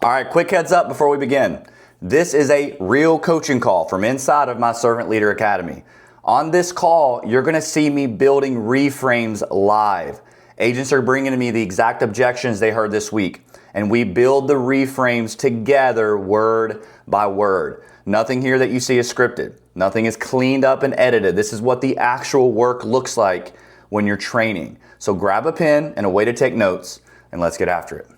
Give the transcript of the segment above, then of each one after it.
All right, quick heads up before we begin. This is a real coaching call from inside of my Servant Leader Academy. On this call, you're going to see me building reframes live. Agents are bringing to me the exact objections they heard this week, and we build the reframes together word by word. Nothing here that you see is scripted. Nothing is cleaned up and edited. This is what the actual work looks like when you're training. So grab a pen and a way to take notes, and let's get after it.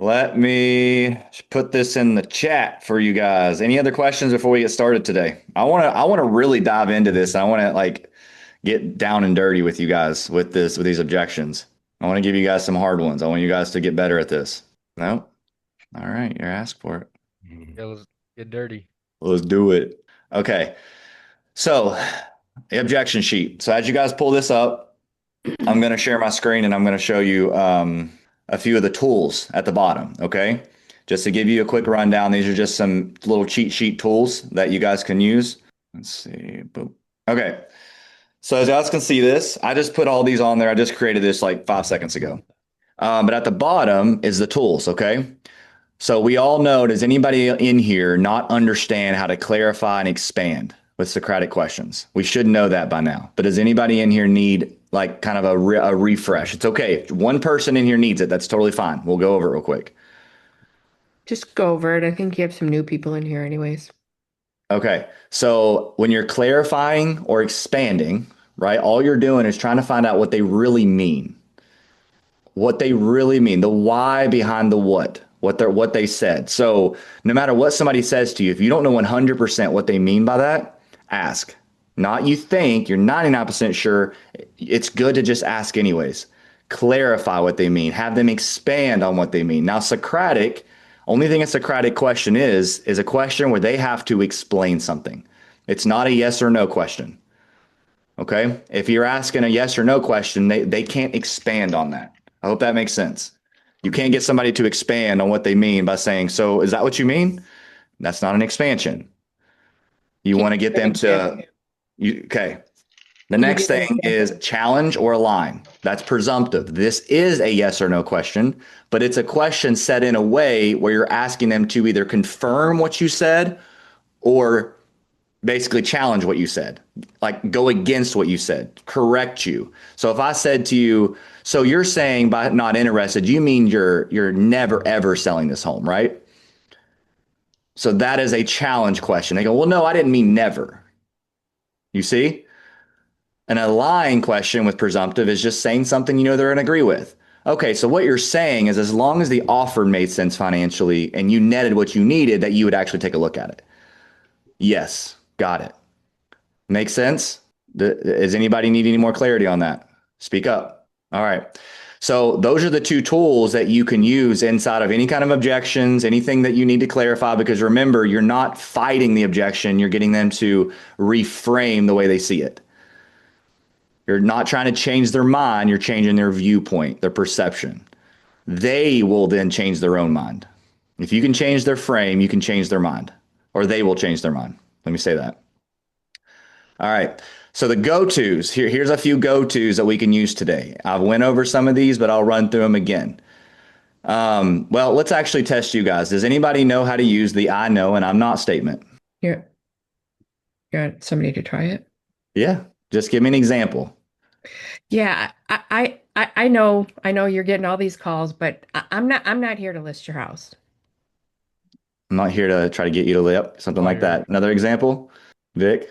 Let me put this in the chat for you guys. Any other questions before we get started today? I want to really dive into this. I want to get down and dirty with you guys with these objections. I want to give you guys some hard ones. I want you guys to get better at this. No? All right, you're asked for it. Yeah, let's get dirty. Let's do it. Okay. So, the objection sheet. So as you guys pull this up, I'm going to share my screen and I'm going to show you a few of the tools at the bottom, okay? Just to give you a quick rundown, these are just some little cheat sheet tools that you guys can use. Let's see. Boom. Okay. So as you guys can see this, I just put all these on there. I just created this like 5 seconds ago. But at the bottom is the tools, okay? So we all know, does anybody in here not understand how to clarify and expand with Socratic questions? We should know that by now. But does anybody in here need like kind of a refresh? It's okay. If one person in here needs it, that's totally fine. We'll go over it real quick. Just go over it. I think you have some new people in here anyways. Okay. So when you're clarifying or expanding, right, all you're doing is trying to find out what they really mean. What they really mean, the why behind the what they said. So no matter what somebody says to you, if you don't know 100% what they mean by that, ask. Not you think, you're 99% sure. It's good to just ask anyways. Clarify what they mean. Have them expand on what they mean. Now, Socratic, only thing a Socratic question is a question where they have to explain something. It's not a yes or no question. Okay? If you're asking a yes or no question, they can't expand on that. I hope that makes sense. You can't get somebody to expand on what they mean by saying, so is that what you mean? That's not an expansion. You want to get them to... Okay. The next thing is challenge or align. That's presumptive. This is a yes or no question, but it's a question set in a way where you're asking them to either confirm what you said or basically challenge what you said, like go against what you said, correct you. So if I said to you, so you're saying by not interested, you mean you're never ever selling this home, right? So that is a challenge question. They go, well, no, I didn't mean never. You see? An align question with presumptive is just saying something you know they're going to agree with. Okay, so what you're saying is as long as the offer made sense financially and you netted what you needed, that you would actually take a look at it. Yes, got it. Make sense? Does anybody need any more clarity on that? Speak up. All right. So those are the two tools that you can use inside of any kind of objections, anything that you need to clarify, because remember, you're not fighting the objection. You're getting them to reframe the way they see it. You're not trying to change their mind. You're changing their viewpoint, their perception. They will then change their own mind. If you can change their frame, you can change their mind, or they will change their mind. Let me say that. All right. So the go-tos, here's a few go-tos that we can use today. I've went over some of these, but I'll run through them again. Well, let's actually test you guys. Does anybody know how to use the I know and I'm not statement? Here. Got somebody to try it? Yeah. Just give me an example. Yeah, I know you're getting all these calls, but I'm not here to list your house. I'm not here to try to get you to lip, something like that. Another example, Vic?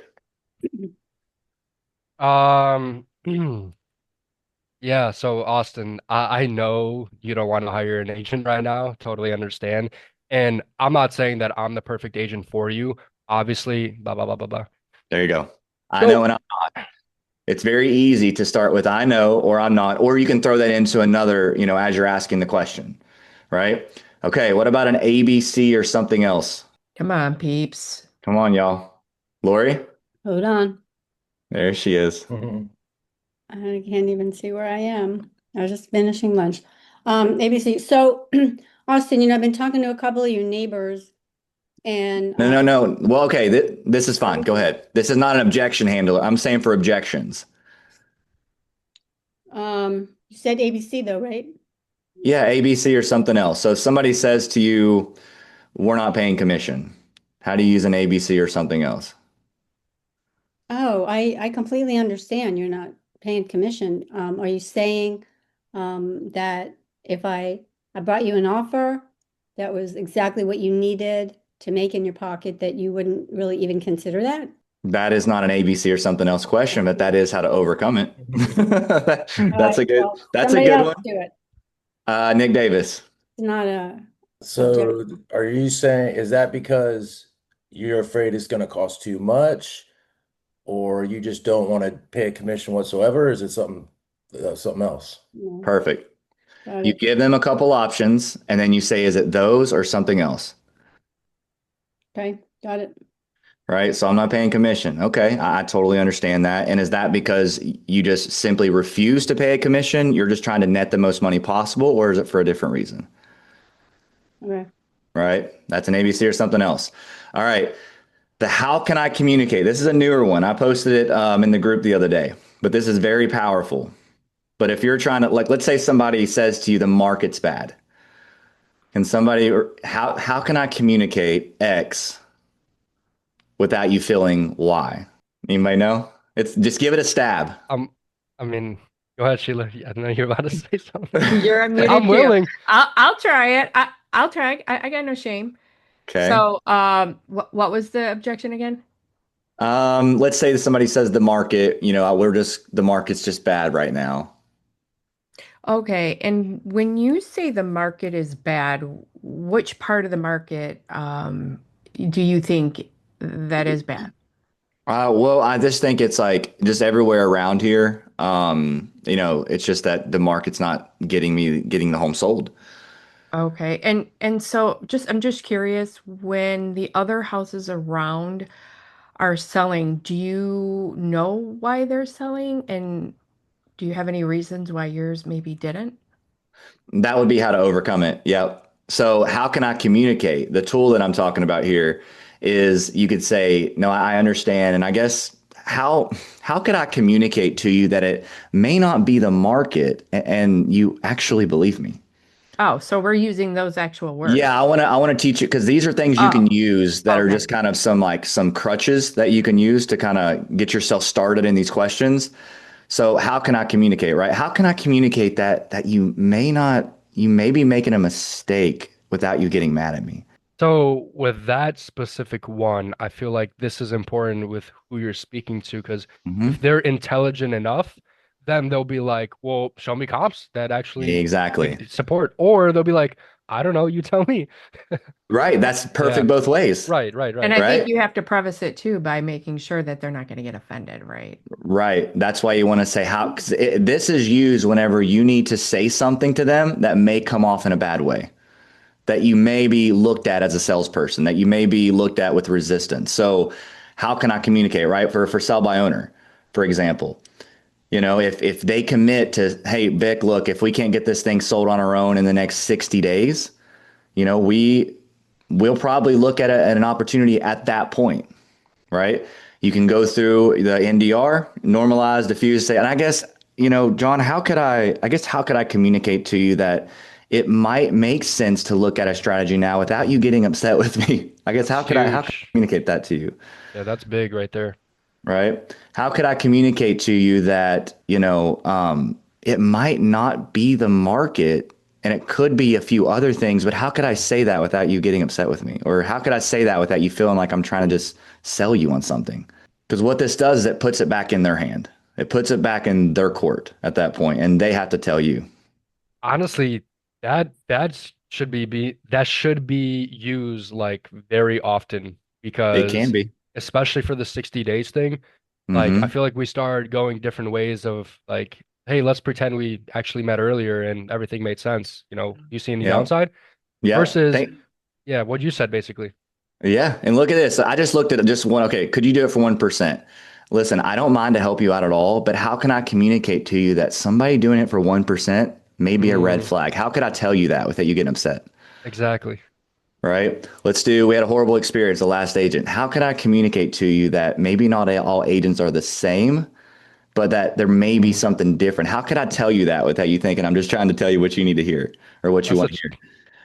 Yeah, so Austin, I know you don't want to hire an agent right now, totally understand. And I'm not saying that I'm the perfect agent for you. Obviously, blah, blah, blah, blah, blah. There you go. I know and I'm not. It's very easy to start with I know or I'm not, or you can throw that into another, as you're asking the question, right? Okay, what about an ABC or something else? Come on, peeps. Come on, y'all. Lori? Hold on. There she is. I can't even see where I am. I was just finishing lunch. ABC. So, Austin, I've been talking to a couple of your neighbors and No. Well, okay, this is fine. Go ahead. This is not an objection handler. I'm saying for objections. you said ABC though, right? Yeah, ABC or something else. So if somebody says to you, we're not paying commission, how do you use an ABC or something else? Oh, I completely understand you're not paying commission. Are you saying that if I brought you an offer that was exactly what you needed to make in your pocket, that you wouldn't really even consider that? That is not an ABC or something else question, but that is how to overcome it. All That's right, a good, well, that's a somebody good else one. do it. Nick Davis. It's not a So objection. are you saying, is that because you're afraid it's going to cost too much, or you just don't want to pay a commission whatsoever? Or is it something else? No, Perfect. got You it. give them a couple options and then you say, is it those or something else? Okay, got it. Right. So I'm not paying commission. Okay. I totally understand that. And is that because you just simply refuse to pay a commission? You're just trying to net the most money possible, or is it for a different reason? Okay. Right. That's an ABC or something else. All right. The how can I communicate? This is a newer one. I posted it in the group the other day, but this is very powerful. But if you're trying to, like, let's say somebody says to you, the market's bad. Can somebody, or how can I communicate X without you feeling Y? Anybody know? It's just give it a stab. I mean, go ahead, Sheila. I know you're about to say something. You're unmuted I'm too. willing. I'll try it. I'll try. I got no shame. Okay. So, what was the objection again? Let's say somebody says the market, the market's just bad right now. Okay, and when you say the market is bad, which part of the market do you think that is bad? Well, I just think it's like just everywhere around here. It's just that the market's not getting the home sold. Okay, and so I'm just curious, when the other houses around are selling, do you know why they're selling? And do you have any reasons why yours maybe didn't? That would be how to overcome it. Yep. So how can I communicate? The tool that I'm talking about here is you could say, no, I understand. And I guess how could I communicate to you that it may not be the market and you actually believe me? Oh, so we're using those actual Yeah, words. I want to teach you because these are things you can Oh, use that are okay. just kind of some crutches that you can use to kind of get yourself started in these questions. So how can I communicate, right? How can I communicate that you may be making a mistake without you getting mad at me? So with that specific one, I feel like this is important with who you're speaking to, because if Hmm. they're intelligent enough, then they'll be like, well, show me comps that actually Exactly. support. Or they'll be like, I don't know, you tell me. Right. That's Yeah, perfect both ways. right, right, And right. I think Right. you have to preface it too by making sure that they're not going to get offended, right? Right. That's why you want to say how, because this is used whenever you need to say something to them that may come off in a bad way, that you may be looked at as a salesperson, that you may be looked at with resistance. So how can I communicate, right? For sell by owner, for example, if they commit to, hey, Vic, look, if we can't get this thing sold on our own in the next 60 days, we'll probably look at an opportunity at that point, right? You can go through the NDR, normalize, diffuse, say, and I guess, John, how could I communicate to you that it might make sense to look at a strategy now without you getting upset with me? I guess It's how could I huge. communicate that to you? Yeah, that's big right there. Right? How could I communicate to you that, it might not be the market and it could be a few other things, but how could I say that without you getting upset with me? Or how could I say that without you feeling like I'm trying to just sell you on something? Because what this does is it puts it back in their hand. It puts it back in their court at that point, and they have to tell you. Honestly, that should be used like very often, It can because be. especially for the 60 days thing, like I Hmm. feel like we started going different ways of like, hey, let's pretend we actually met earlier and everything made sense. You see any Yep. downside? Yep. Versus, yeah, what you said basically. Yeah, and look at this. I just looked at just one. Okay, could you do it for 1%? Listen, I don't mind to help you out at all, but how can I communicate to you that somebody doing it for 1% may be a red Mm, flag? How could I tell you that without you getting upset? exactly. Right? We had a horrible experience, the last agent. How could I communicate to you that maybe not all agents are the same, but that there may be something different. How could I tell you that without you thinking I'm just trying to tell you what you need to hear or what you That's want a to hear?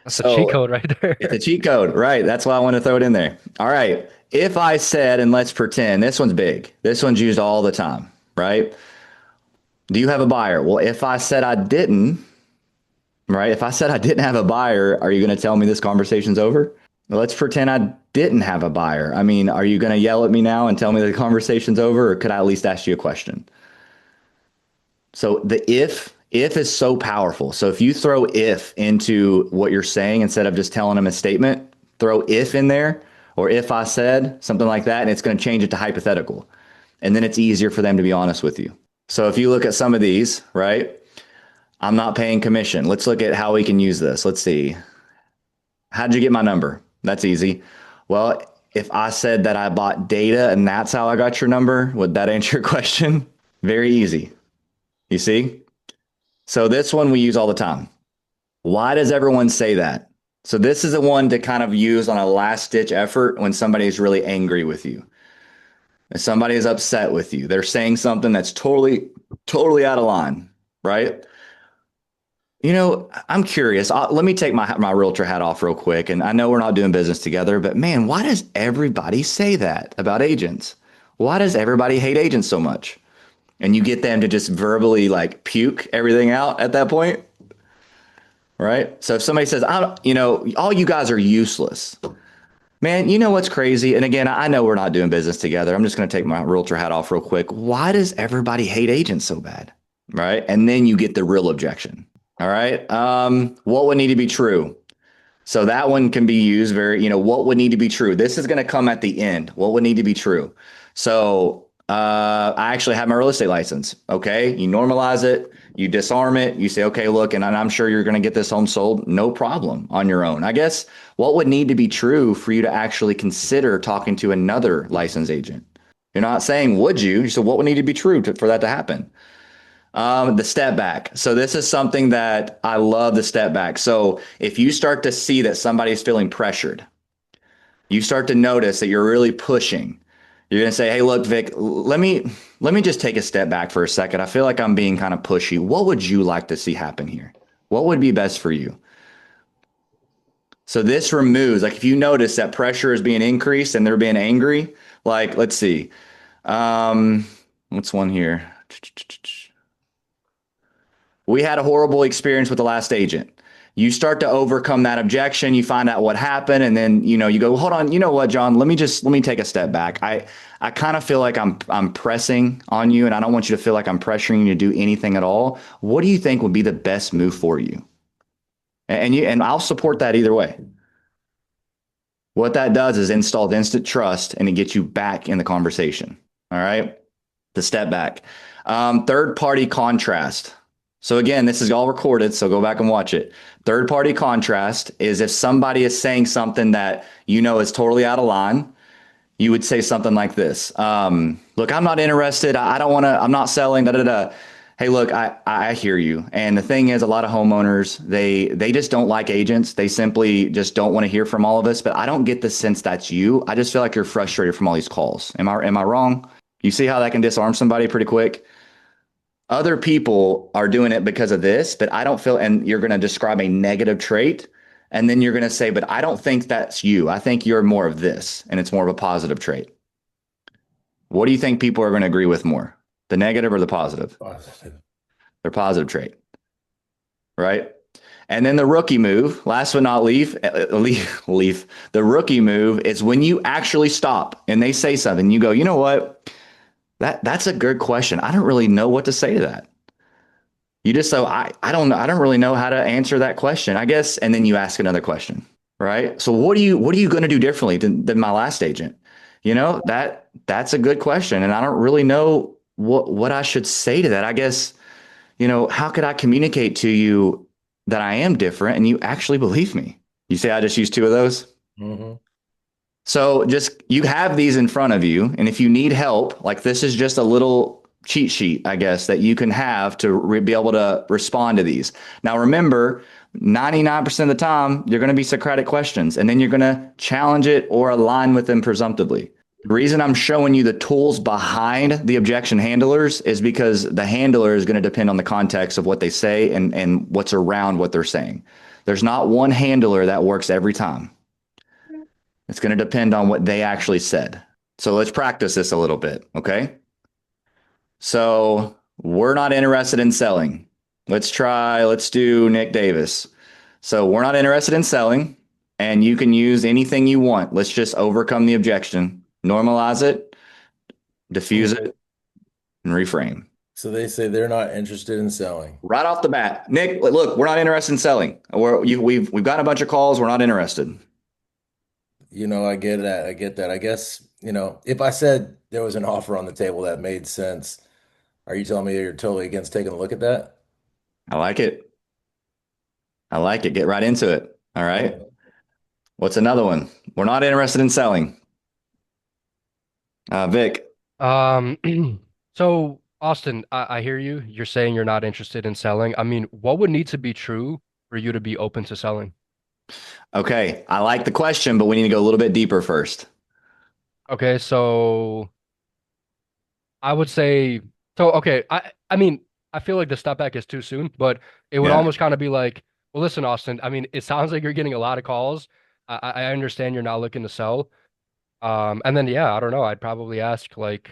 that's a cheat code right It's a there. cheat code, right? That's why I want to throw it in there. All right. If I said, and let's pretend this one's big, this one's used all the time, right? Do you have a buyer? Well, if I said I didn't, right? If I said I didn't have a buyer, are you going to tell me this conversation's over? Well, let's pretend I didn't have a buyer. I mean, are you going to yell at me now and tell me the conversation's over, or could I at least ask you a question? So the if is so powerful. So if you throw if into what you're saying instead of just telling them a statement, throw if in there, or if I said something like that, and it's going to change it to hypothetical. And then it's easier for them to be honest with you. So if you look at some of these, right? I'm not paying commission. Let's look at how we can use this. Let's see. How'd you get my number? That's easy. Well, if I said that I bought data and that's how I got your number, would that answer your question? Very easy. You see? So this one we use all the time. Why does everyone say that? So this is the one to kind of use on a last ditch effort when somebody's really angry with you. If somebody is upset with you, they're saying something that's totally out of line, right? You know, I'm curious. Let me take my realtor hat off real quick. And I know we're not doing business together, but man, why does everybody say that about agents? Why does everybody hate agents so much? And you get them to just verbally like puke everything out at that point, right? So if somebody says, all you guys are useless, man, you know what's crazy? And again, I know we're not doing business together. I'm just going to take my realtor hat off real quick. Why does everybody hate agents so bad? Right? And then you get the real objection. All right. What would need to be true? So that one can be used what would need to be true? This is going to come at the end. What would need to be true? So I actually have my real estate license. Okay. You normalize it, you disarm it, you say, okay, look, and I'm sure you're going to get this home sold. No problem on your own. I guess what would need to be true for you to actually consider talking to another licensed agent? You're not saying, would you? So what would need to be true for that to happen? The step back. So this is something that I love, the step back. So if you start to see that somebody's feeling pressured, you start to notice that you're really pushing. You're going to say, hey, look, Vic, let me just take a step back for a second. I feel like I'm being kind of pushy. What would you like to see happen here? What would be best for you? So this removes, like if you notice that pressure is being increased and they're being angry, like, let's see. What's one here? We had a horrible experience with the last agent. You start to overcome that objection. You find out what happened. And then, you go, hold on, you know what, John, let me take a step back. I kind of feel like I'm pressing on you, and I don't want you to feel like I'm pressuring you to do anything at all. What do you think would be the best move for you? And I'll support that either way. What that does is install instant trust, and it gets you back in the conversation. All right. The step back. Third party contrast. So again, this is all recorded, so go back and watch it. Third party contrast is if somebody is saying something that is totally out of line, you would say something like this. Look, I'm not interested. I don't want to, I'm not selling, da, da, da. Hey, look, I hear you. And the thing is, a lot of homeowners, they just don't like agents. They simply just don't want to hear from all of us. But I don't get the sense that's you. I just feel like you're frustrated from all these calls. Am I wrong? You see how that can disarm somebody pretty quick? Other people are doing it because of this, but I don't feel, and you're going to describe a negative trait. And then you're going to say, but I don't think that's you. I think you're more of this, and it's more of a positive trait. What do you think people are going to agree with more? The negative or the positive? Positive. Their positive trait, right? And then the rookie move, last but not least, the rookie move is when you actually stop and they say something, you go, you know what? That's a good question. I don't really know what to say to that. You just say, I don't really know how to answer that question, I guess. And then you ask another question, right? So what are you going to do differently than my last agent? That's a good question. And I don't really know what I should say to that. I guess, how could I communicate to you that I am different and you actually believe me? You say I just used two of those? Mm-hmm. So you have these in front of you. And if you need help, like this is just a little cheat sheet, I guess, that you can have to be able to respond to these. Now, remember, 99% of the time, you're going to be Socratic questions, and then you're going to challenge it or align with them presumptively. The reason I'm showing you the tools behind the objection handlers is because the handler is going to depend on the context of what they say and what's around what they're saying. There's not one handler that works every time. It's going to depend on what they actually said. So let's practice this a little bit, okay? So we're not interested in selling. Let's do Nick Davis. So we're not interested in selling, and you can use anything you want. Let's just overcome the objection, normalize it, diffuse it, and reframe. So they say they're not interested in selling. Right off the bat, Nick, look, we're not interested in selling. We've got a bunch of calls. We're not interested. I get that. I get that. I guess, if I said there was an offer on the table that made sense, are you telling me you're totally against taking a look at that? I like it. I like it. Get right into it. All right. What's another one? We're not interested in selling. Vic. So Austin, I hear you. You're saying you're not interested in selling. I mean, what would need to be true for you to be open to selling? Okay. I like the question, but we need to go a little bit deeper first. Okay, so I would say okay, I mean, I feel like the step back is too soon, but it would Yeah. almost kind of be like, well, listen, Austin, I mean, it sounds like you're getting a lot of calls. I understand you're not looking to sell. And then yeah, I don't know. I'd probably ask like,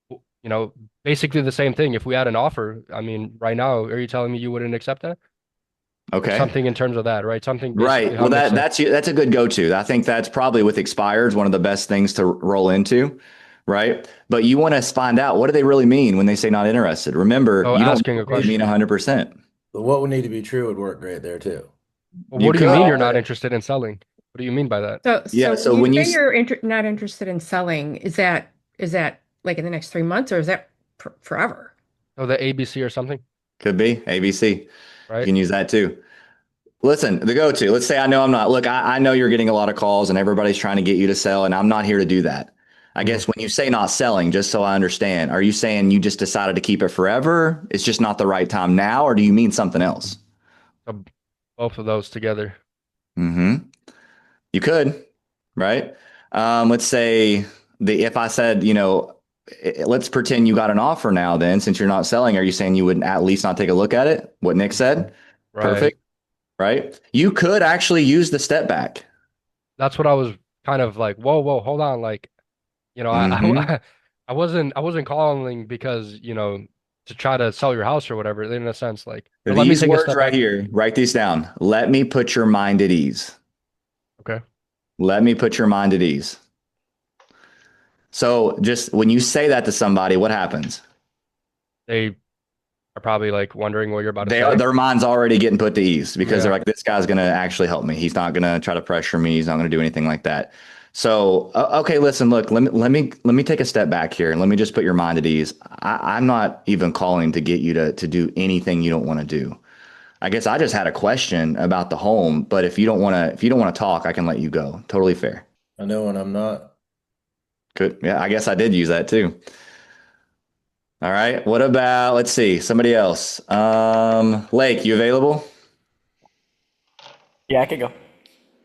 you know, basically the same thing. If we had an offer, I mean, right now, are you telling me you wouldn't accept that? Or Okay. something in terms of that, right? Something basically Right. how Well, it makes sense. that's a good go-to. I think that's probably with expireds, one of the best things to roll into, right? But you want to find out, what do they really mean when they say not interested? Remember, So you don't asking know a if they mean question. 100%. But what would need to be true would work great there too. Well, You what do you mean could. you're not interested in selling? What do you mean by that? Yeah. So So when you when you say you're not interested in selling, is that like in the next 3 months, or is that forever? Oh, the ABC or something, could be ABC, you right? can use that too. Listen, the go-to, let's say I know I'm not, look, I know you're getting a lot of calls and everybody's trying to get you to sell, and I'm not here to do that. I Mhm. guess when you say not selling, just so I understand, are you saying you just decided to keep it forever? It's just not the right time now, or do you mean something else? So both of those together. Hmm. You could, right? Let's say if I said, let's pretend you got an offer now, then since you're not selling, are you saying you would at least not take a look at it? What Nick said? Right. Perfect, right? You could actually use the step back. That's what I was kind of like, whoa, hold on. Like, Hmm. I wasn't calling because, to try to sell your house or whatever, in a sense, like, but let me These take a words step right back. here, write these down. Let me put your mind at ease. Okay. Let me put your mind at ease. So just when you say that to somebody, what happens? They are probably like wondering what you're about to say. Their mind's already getting put to ease because they're Yeah. like, this guy's going to actually help me. He's not going to try to pressure me. He's not going to do anything like that. So, okay, listen, look, let me take a step back here and let me just put your mind at ease. I'm not even calling to get you to do anything you don't want to do. I guess I just had a question about the home, but if you don't want to talk, I can let you go. Totally fair. I know when I'm not. Good. Yeah, I guess I did use that too. All right. What about, let's see, somebody else. Lake, you available? Yeah, I could go.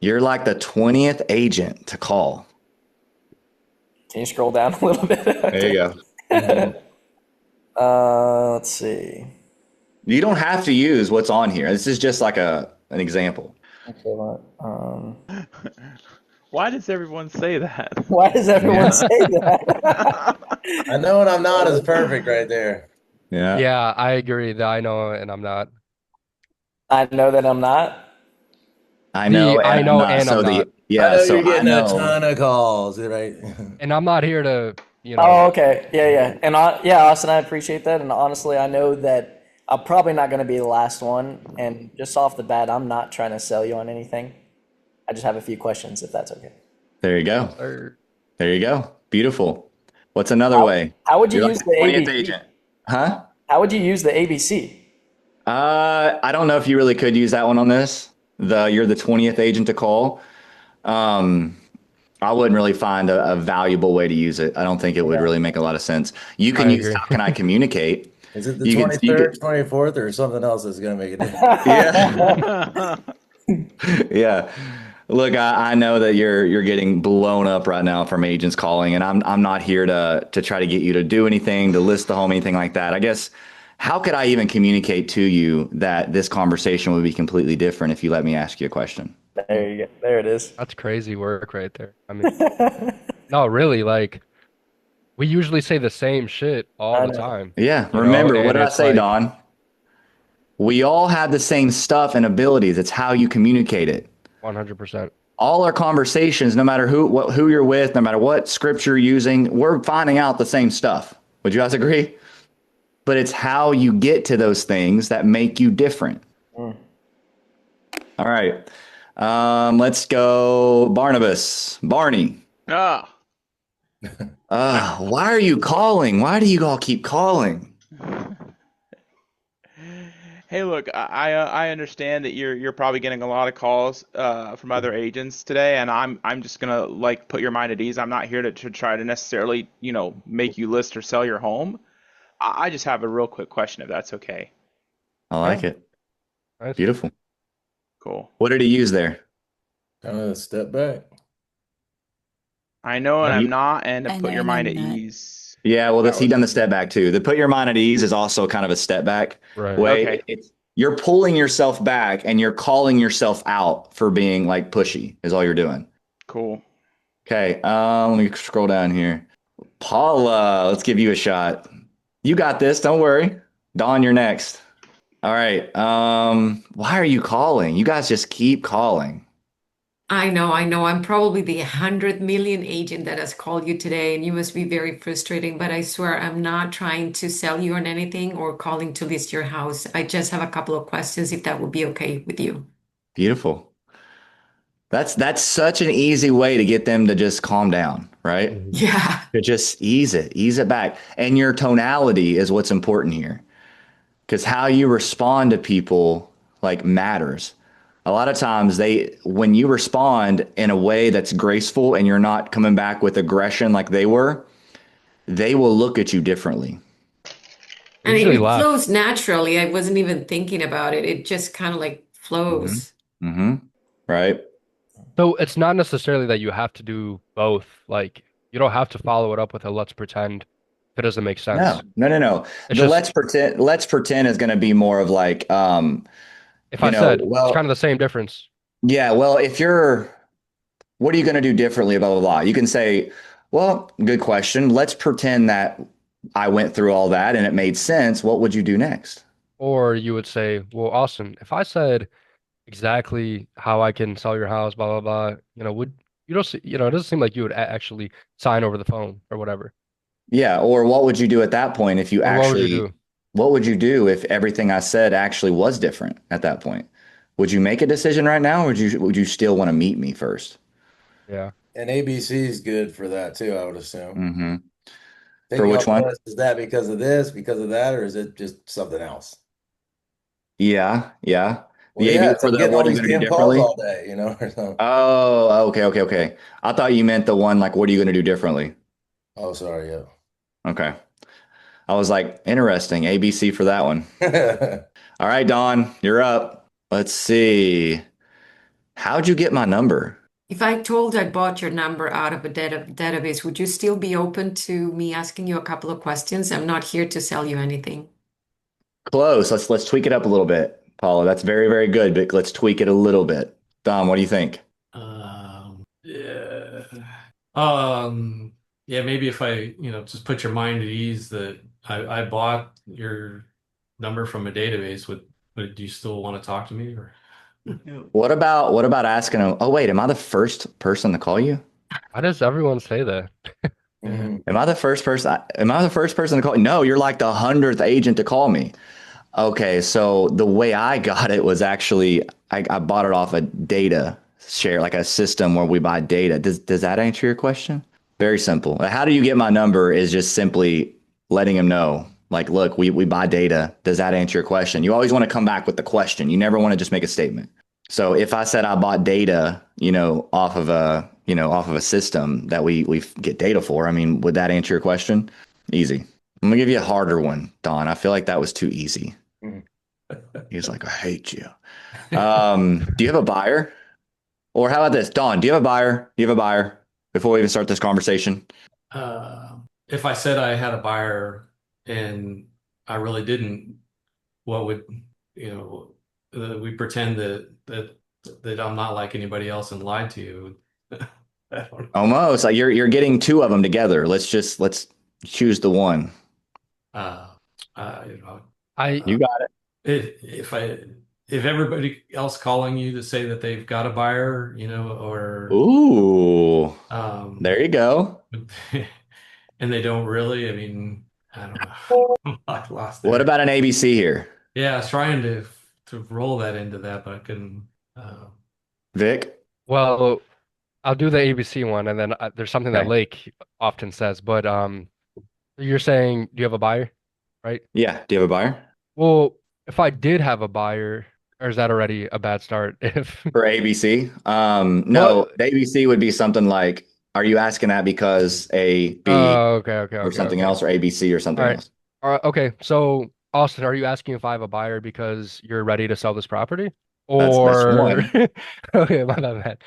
You're like the 20th agent to call. Can you scroll down a little bit? There you Okay. go. Let's see. You don't have to use what's on here. This is just like an example. Okay, what, Why does everyone say that? why does everyone say that? I know when I'm not is perfect right there. Yeah. Yeah, I agree that I know and I'm not. I know that I'm not. I know, and I I'm know not. and I'm So not. I know so you're I getting a know. ton of calls, right? And I'm not here to, Oh, okay. Yeah, yeah. And yeah, Austin, I appreciate that. And honestly, I know that I'm probably not going to be the last one. And just off the bat, I'm not trying to sell you on anything. I just have a few questions, if that's okay. There you go. or There you go. Beautiful. What's another How, way? how would you You're like use the the 20th ABC? agent. Huh? How would you use the ABC? I don't know if you really could use that one on this. You're the 20th agent to call. Um, I wouldn't really find a valuable way to use it. I don't think it would Yeah. really make a lot of sense. You I can use agree. how can I communicate? Is it the You 23rd, could 24th, or something else that's going to make it? yeah. Yeah. Look, I know that you're getting blown up right now from agents calling, and I'm not here to try to get you to do anything, to list the home, anything like that. I guess how could I even communicate to you that this conversation would be completely different if you let me ask you a question? There you go. There it is. That's crazy work right there. I mean, no, really, like we usually say the same shit all I the know. time, Yeah, you know, remember, what and did I it's say, like Don? We all have the same stuff and abilities. It's how you communicate it. 100%. All our conversations, no matter who you're with, no matter what script you're using, we're finding out the same stuff. Would you guys agree? But it's how you get to those things that make you different. Mm. All right. Let's go Barnabas. Barney. Ah. Why are you calling? Why do you all keep calling? Hey, look, I understand that you're probably getting a lot of calls from other agents today, and I'm just gonna like put your mind at ease. I'm not here to try to necessarily, make you list or sell your home. I just have a real quick question, if that's okay. I like it. Nice. Beautiful. Cool. What did he use there? Kind of a step back. I know, and Yeah, I'm not, and to I put know, your and mind I'm at not. ease. Yeah, well, That he done was the step back too. The put your mind at ease is also kind of a step back Right. way. okay. You're pulling yourself back and you're calling yourself out for being like pushy is all you're doing. Cool. Okay, let me scroll down here. Paula, let's give you a shot. You got this, don't worry. Dawn, you're next. All right. Why are you calling? You guys just keep calling. I know, I know. I'm probably the 100 million agent that has called you today, and you must be very frustrating. But I swear, I'm not trying to sell you on anything or calling to list your house. I just have a couple of questions, if that would be okay with you. Beautiful. That's such an easy way to get them to just calm down, right? Mhm. Yeah. To just ease it back. And your tonality is what's important here. Because how you respond to people like matters. A lot of times when you respond in a way that's graceful and you're not coming back with aggression like they were, they will look at you differently. They And usually it laugh. flows naturally. I wasn't even thinking about it. It just kind of like Hmm. flows. Hmm. Right? So it's not necessarily that you have to do both. Like you don't have to follow it up with a let's pretend if it doesn't make No, sense. no, no, no. It's The just let's pretend is going to be more of like, if I said it's kind of well, the same difference. yeah, well, what are you going to do differently, blah, blah, blah. You can say, well, good question. Let's pretend that I went through all that and it made sense. What would you do next? Or you would say, well, Austin, if I said exactly how I can sell your house, blah blah blah, would you don't see, it doesn't seem like you would actually sign over the phone or whatever. Yeah. Or what would you do at that point if you Or what would you actually, do? what would you do if everything I said actually was different at that point? Would you make a decision right now, or would you still want to meet me first? Yeah. And ABC is good for that too, I would assume. Hmm. For Taking which off the one? list, is that because of this, because of that, or is it just something else? Yeah. Yeah. Well, The yeah, AB it's for I'm the getting all what are you these going to do damn calls differently? all day, or something. Oh, okay, okay, okay. I thought you meant the one like, what are you going to do differently? Oh, sorry, Okay. I was like, interesting. ABC for that one. yeah. All right, Dawn, you're up. Let's see. How'd you get my number? If I told I bought your number out of a database, would you still be open to me asking you a couple of questions? I'm not here to sell you anything. Close. Let's tweak it up a little bit, Paula. That's very, very good, but let's tweak it a little bit. Dom, what do you think? Yeah. Yeah, maybe if I, just put your mind at ease that I bought your number from a database, do you still want to talk to me or? What about asking him, oh wait, am I the first person to call you? Why does everyone say that? Yeah. Am I the first person? Am I the first person to call you? No, you're like the 100th agent to call me. Okay, so the way I got it was actually I bought it off a data share, like a system where we buy data. Does that answer your question? Very simple. How do you get my number is just simply letting him know, like, look, we buy data. Does that answer your question? You always want to come back with the question. You never want to just make a statement. So if I said I bought data, off of a system that we get data for, I mean, would that answer your question? Easy. I'm gonna give you a harder one, Don. I feel like that was too easy. He's like, I hate you. Do you have a buyer? Or how about this, Dawn? Do you have a buyer? Do you have a buyer before we even start this conversation? If I said I had a buyer and I really didn't, what would, we pretend that I'm not like anybody else and lied to you. I don't know. Almost like you're getting two of them together. Let's choose the one. Uh, you know, You got it. if everybody else calling you to say that they've got a buyer, or Ooh, there you go. and they don't really, I mean, I don't know. I lost What there. about an ABC here? Yeah, I was trying to roll that into that, but I couldn't. Vic? Well, I'll do the ABC one, and then there's something that Okay. Lake often says. But you're saying, do you have a buyer, right? Yeah. Do you have a buyer? Well, if I did have a buyer, or is that already a bad start? If For ABC? No, Well, the ABC would be something like, are you asking that because A, B, or something okay. else, or ABC or All something right. else? Okay. So, Austin, are you asking if I have a buyer because you're ready to sell this property? That's Or, one. okay, my bad.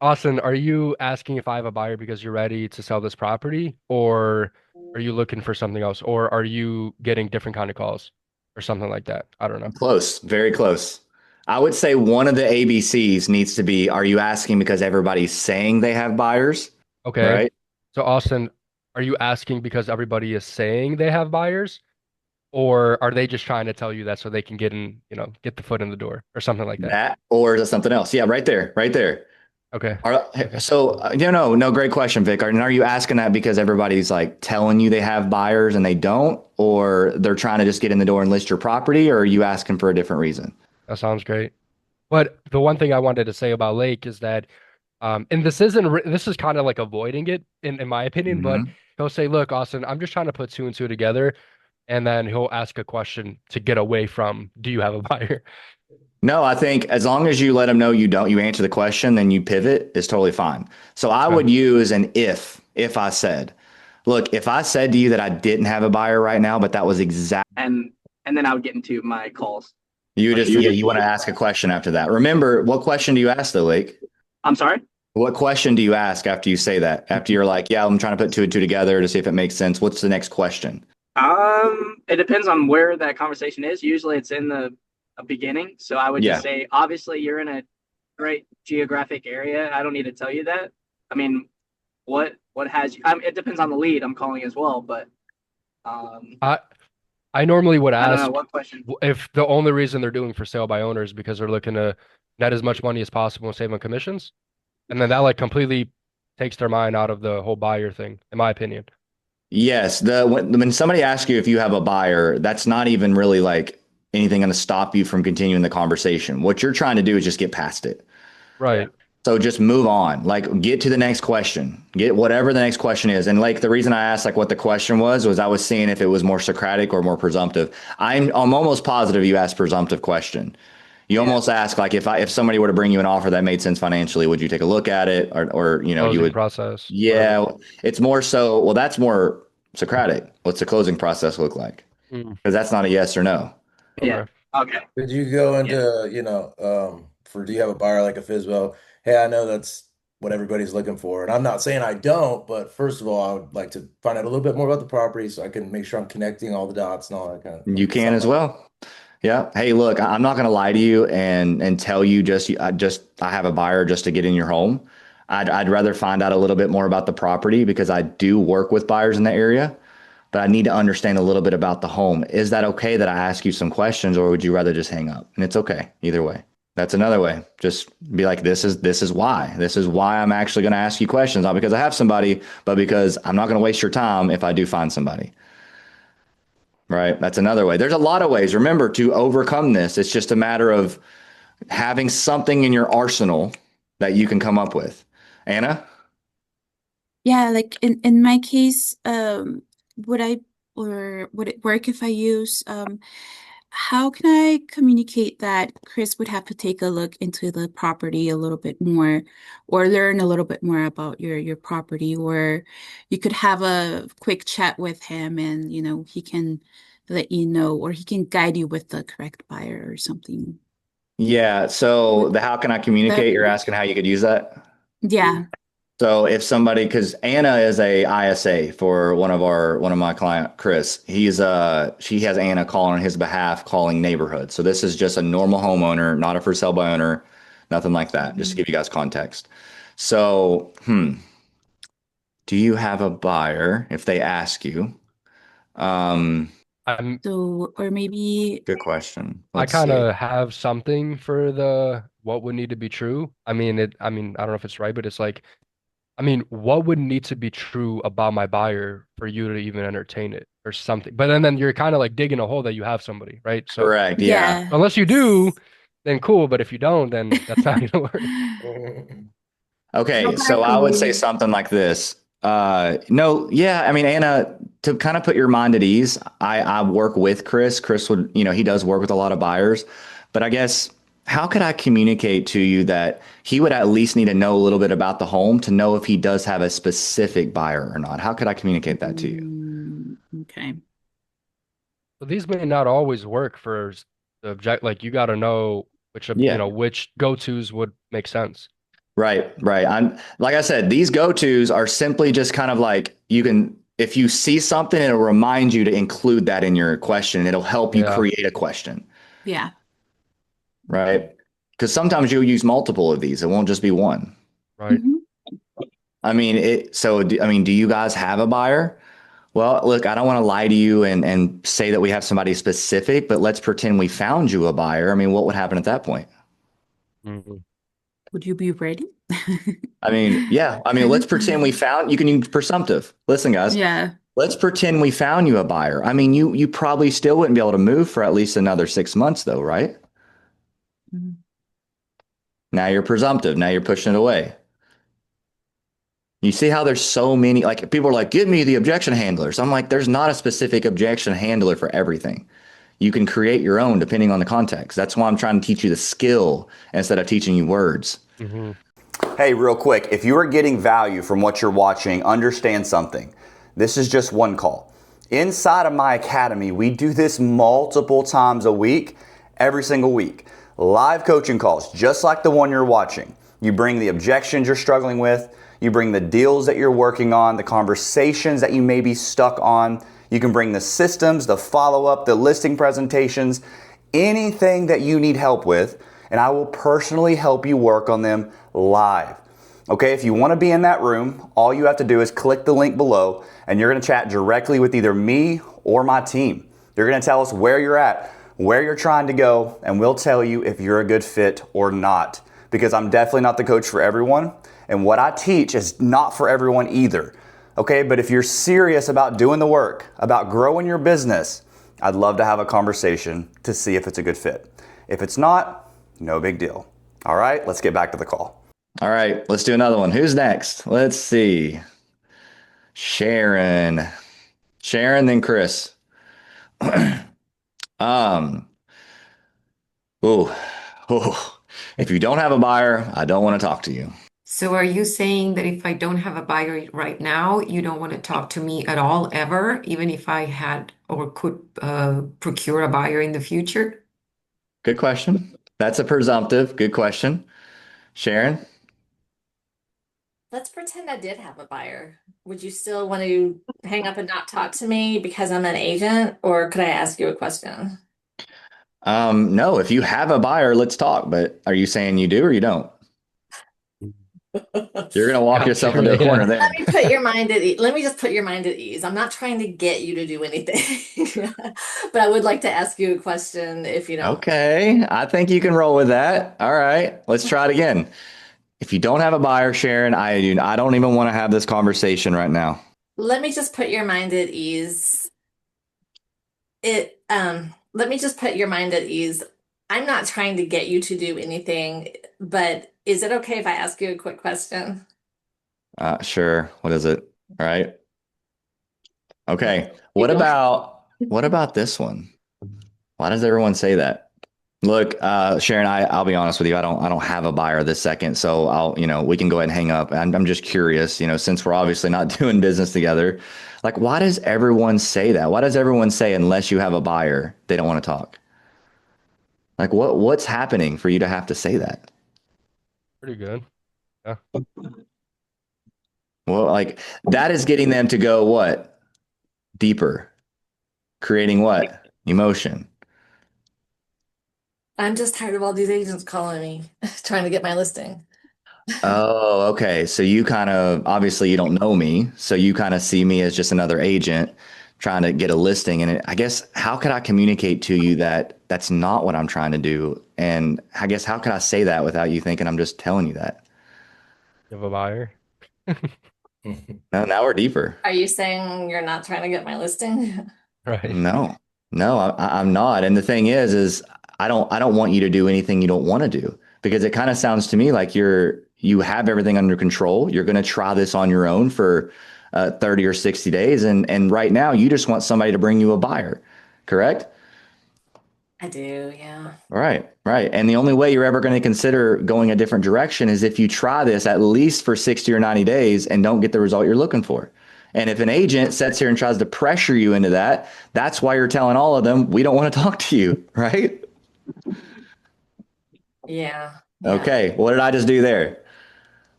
Austin, are you asking if I have a buyer because you're ready to sell this property? Or are you looking for something else? Or are you getting different kind of calls or something like that? I don't know. Close, very close. I would say one of the ABCs needs to be, are you asking because everybody's saying they have buyers? Okay. Right? So, Austin, are you asking because everybody is saying they have buyers? Or are they just trying to tell you that so they can get the foot in the door or something like that? That, or is it something else? Yeah, right there, right there. Okay. Okay. So, no, great question, Vic. Are you asking that because everybody's like telling you they have buyers and they don't, or they're trying to just get in the door and list your property, or are you asking for a different reason? That sounds great. But the one thing I wanted to say about Lake is that, and this is kind of like avoiding it in my opinion, but Mhm. he'll say, look, Austin, I'm just trying to put two and two together. And then he'll ask a question to get away from, do you have a buyer? No, I think as long as you let them know you don't, you answer the question, then you pivot is totally fine. So I Okay. would use an if I said, look, if I said to you that I didn't have a buyer right now, but that was exact, And then I would get into my calls. you want to ask a question after that. Remember, what question do you ask though, Lake? I'm sorry? What question do you ask after you say that? After you're like, yeah, I'm trying to put two and two together to see if it makes sense. What's the next question? It depends on where that conversation is. Usually it's in the beginning. So I would Yeah. just say, obviously you're in a great geographic area. I don't need to tell you that. I mean, what has you? It depends on the lead I'm calling as well, but I normally would I don't know ask what question. if the only reason they're doing for sale by owners because they're looking to net as much money as possible and save on commissions. And then that like completely takes their mind out of the whole buyer thing, in my opinion. Yes. When somebody asks you if you have a buyer, that's not even really like anything going to stop you from continuing the conversation. What you're trying to do is just get past it. Right. So just move on, like get to the next question, get whatever the next question is. And like the reason I asked like what the question was I was seeing if it was more Socratic or more presumptive. I'm almost positive you asked presumptive question. You almost ask like if somebody were to bring you an offer that made sense financially, would you take a look at it or you Closing would, process. yeah, Whatever. it's more so, well, that's more Socratic. What's the closing process look like? Mm, Because that's not a yes or no. Yeah. okay. Okay. Did you go into, for do you have a buyer like a Fizbo? Hey, I know that's what everybody's looking for. And I'm not saying I don't, but first of all, I would like to find out a little bit more about the property so I can make sure I'm connecting all the dots and all that kind of You can stuff as like well. Yeah. Hey, look, I'm not going to lie to you and tell you I have a buyer just to get in your home. I'd rather find out a little bit more about the property because I do work with buyers in the area, but I need to understand a little bit about the home. Is that okay that I ask you some questions or would you rather just hang up? And it's okay either way. That's another way. Just be like, this is why. This is why I'm actually going to ask you questions, not because I have somebody, but because I'm not going to waste your time if I do find somebody. Right. That's another way. There's a lot of ways, remember, to overcome this. It's just a matter of having something in your arsenal that you can come up with. Anna? Yeah, like in my case, would I or would it work if I use how can I communicate that Chris would have to take a look into the property a little bit more or learn a little bit more about your property, or you could have a quick chat with him and he can let you know, or he can guide you with the correct buyer or something. Yeah. So the how can I communicate? You're asking how you could use that. Yeah. So if somebody, because Anna is a ISA for one of my client, Chris, she has Anna calling on his behalf, calling neighborhoods. So this is just a normal homeowner, not a for sale by owner, nothing like that. Just to give you guys context. So, do you have a buyer? If they ask you, um, I'm So, or maybe, good question. I Let's kind see. of have something for the what would need to be true. I don't know if it's right, but it's like, what would need to be true about my buyer for you to even entertain it or something? But then you're kind of like digging a hole that you have somebody, right? So Correct. Yeah. yeah. unless you do, then cool. But if you don't, then that's not gonna work. Okay, How can I so I would say communicate? something like this. No, yeah, I mean, Anna, to kind of put your mind at ease, I work with Chris. Chris would, he does work with a lot of buyers, but I guess how could I communicate to you that he would at least need to know a little bit about the home to know if he does have a specific buyer or not? How could I communicate that to you? Okay. But these may not always work for the object. Like you got to know Yeah. which go-tos would make sense. Right, right. I'm like I said, these go-tos are simply just kind of like you can, if you see something, it'll remind you to include that in your question. It'll help you Yeah, create a question, Yeah. right? Because sometimes you'll use multiple of these. It won't just be one. right. Mhm. I mean, do you guys have a buyer? Well, look, I don't want to lie to you and say that we have somebody specific, but let's pretend we found you a buyer. I mean, what would happen at that point? Mhm. Would you be ready? I mean, yeah. I mean, let's pretend we found, you can use presumptive. Listen, guys, Yeah. let's pretend we found you a buyer. I mean, you probably still wouldn't be able to move for at least another 6 months though, right? Mhm. Now you're presumptive. Now you're pushing it away. You see how there's so many, like people are like, give me the objection handlers. I'm like, there's not a specific objection handler for everything. You can create your own depending on the context. That's why I'm trying to teach you the skill instead of teaching you words. Mhm. Hey, real quick, if you are getting value from what you're watching, understand something. This is just one call. Inside of my academy, we do this multiple times a week, every single week. Live coaching calls, just like the one you're watching. You bring the objections you're struggling with, you bring the deals that you're working on, the conversations that you may be stuck on. You can bring the systems, the follow-up, the listing presentations, anything that you need help with, and I will personally help you work on them live. Okay, if you want to be in that room, all you have to do is click the link below and you're going to chat directly with either me or my team. You're going to tell us where you're at, where you're trying to go, and we'll tell you if you're a good fit or not. Because I'm definitely not the coach for everyone, and what I teach is not for everyone either. Okay, but if you're serious about doing the work, about growing your business, I'd love to have a conversation to see if it's a good fit. If it's not, no big deal. All right, let's get back to the call. All right, let's do another one. Who's next? Let's see. Sharon. Sharon, then Chris. um, ooh, ooh. If you don't have a buyer, I don't want to talk to you. So are you saying that if I don't have a buyer right now, you don't want to talk to me at all, ever, even if I had or could procure a buyer in the future? Good question. That's a presumptive. Good question. Sharon? Let's pretend I did have a buyer. Would you still want to hang up and not talk to me because I'm an agent, or could I ask you a question? No, if you have a buyer, let's talk. But are you saying you do or you don't? You're gonna walk Got yourself you. into a corner Yeah. there. Let me put your mind at ease. Let me just put your mind at ease. I'm not trying to get you to do anything, but I would like to ask you a question if you don't. Okay, I think you can roll with that. All right, let's try it again. If you don't have a buyer, Sharon, I don't even want to have this conversation right now. Let me just put your mind at ease. Let me just put your mind at ease. I'm not trying to get you to do anything, but is it okay if I ask you a quick question? Sure. What is it? All right. Okay. What about this one? Why does everyone say that? Look, Sharon, I'll be honest with you. I don't have a buyer this second, so we can go ahead and hang up. I'm just curious, since we're obviously not doing business together, like, why does everyone say that? Why does everyone say unless you have a buyer, they don't want to talk? Like what's happening for you to have to say that? Pretty good. Yeah. Well, like that is getting them to go what? Deeper. Creating what? Emotion. I'm just tired of all these agents calling me, trying to get my listing. Oh, okay. So you kind of obviously you don't know me, so you kind of see me as just another agent trying to get a listing. And I guess how could I communicate to you that that's not what I'm trying to do? And I guess how can I say that without you thinking I'm just telling you that? You have a buyer. No, now we're deeper. Are you saying you're not trying to get my listing? Right. No, no, I'm not. And the thing is I don't want you to do anything you don't want to do because it kind of sounds to me like you have everything under control. You're going to try this on your own for 30 or 60 days. And right now you just want somebody to bring you a buyer, correct? I do, yeah. Right, right. And the only way you're ever going to consider going a different direction is if you try this at least for 60 or 90 days and don't get the result you're looking for. And if an agent sits here and tries to pressure you into that, that's why you're telling all of them, we don't want to talk to you, right? Yeah. Okay, what did I just do there?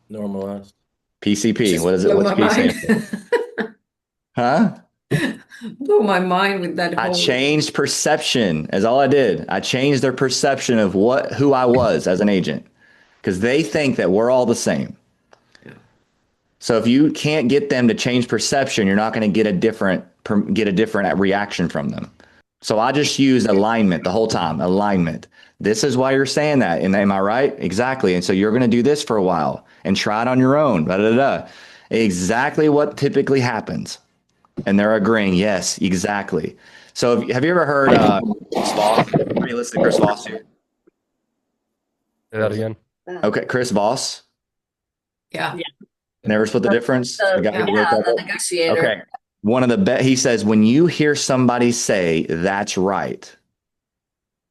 Normalized. PCP, Just what is it? blew What's my P stand mind. for? Huh? Blew my mind with that I whole. changed perception is all I did. I changed their perception of who I was as an agent because they think that we're all the same. Yeah. So if you can't get them to change perception, you're not going to get a different reaction from them. So I just used alignment the whole time. Alignment. This is why you're saying that. And am I right? Exactly. And so you're going to do this for a while and try it on your own. Da, da, da. Exactly what typically happens. And they're agreeing. Yes, exactly. So have you ever heard Chris Voss? Are you listening to Chris Voss here? Say that again. Okay, Chris Voss. Yeah. Never split the difference. The guy who wrote that The book? negotiator. Okay. One of the he says, when you hear somebody say that's right,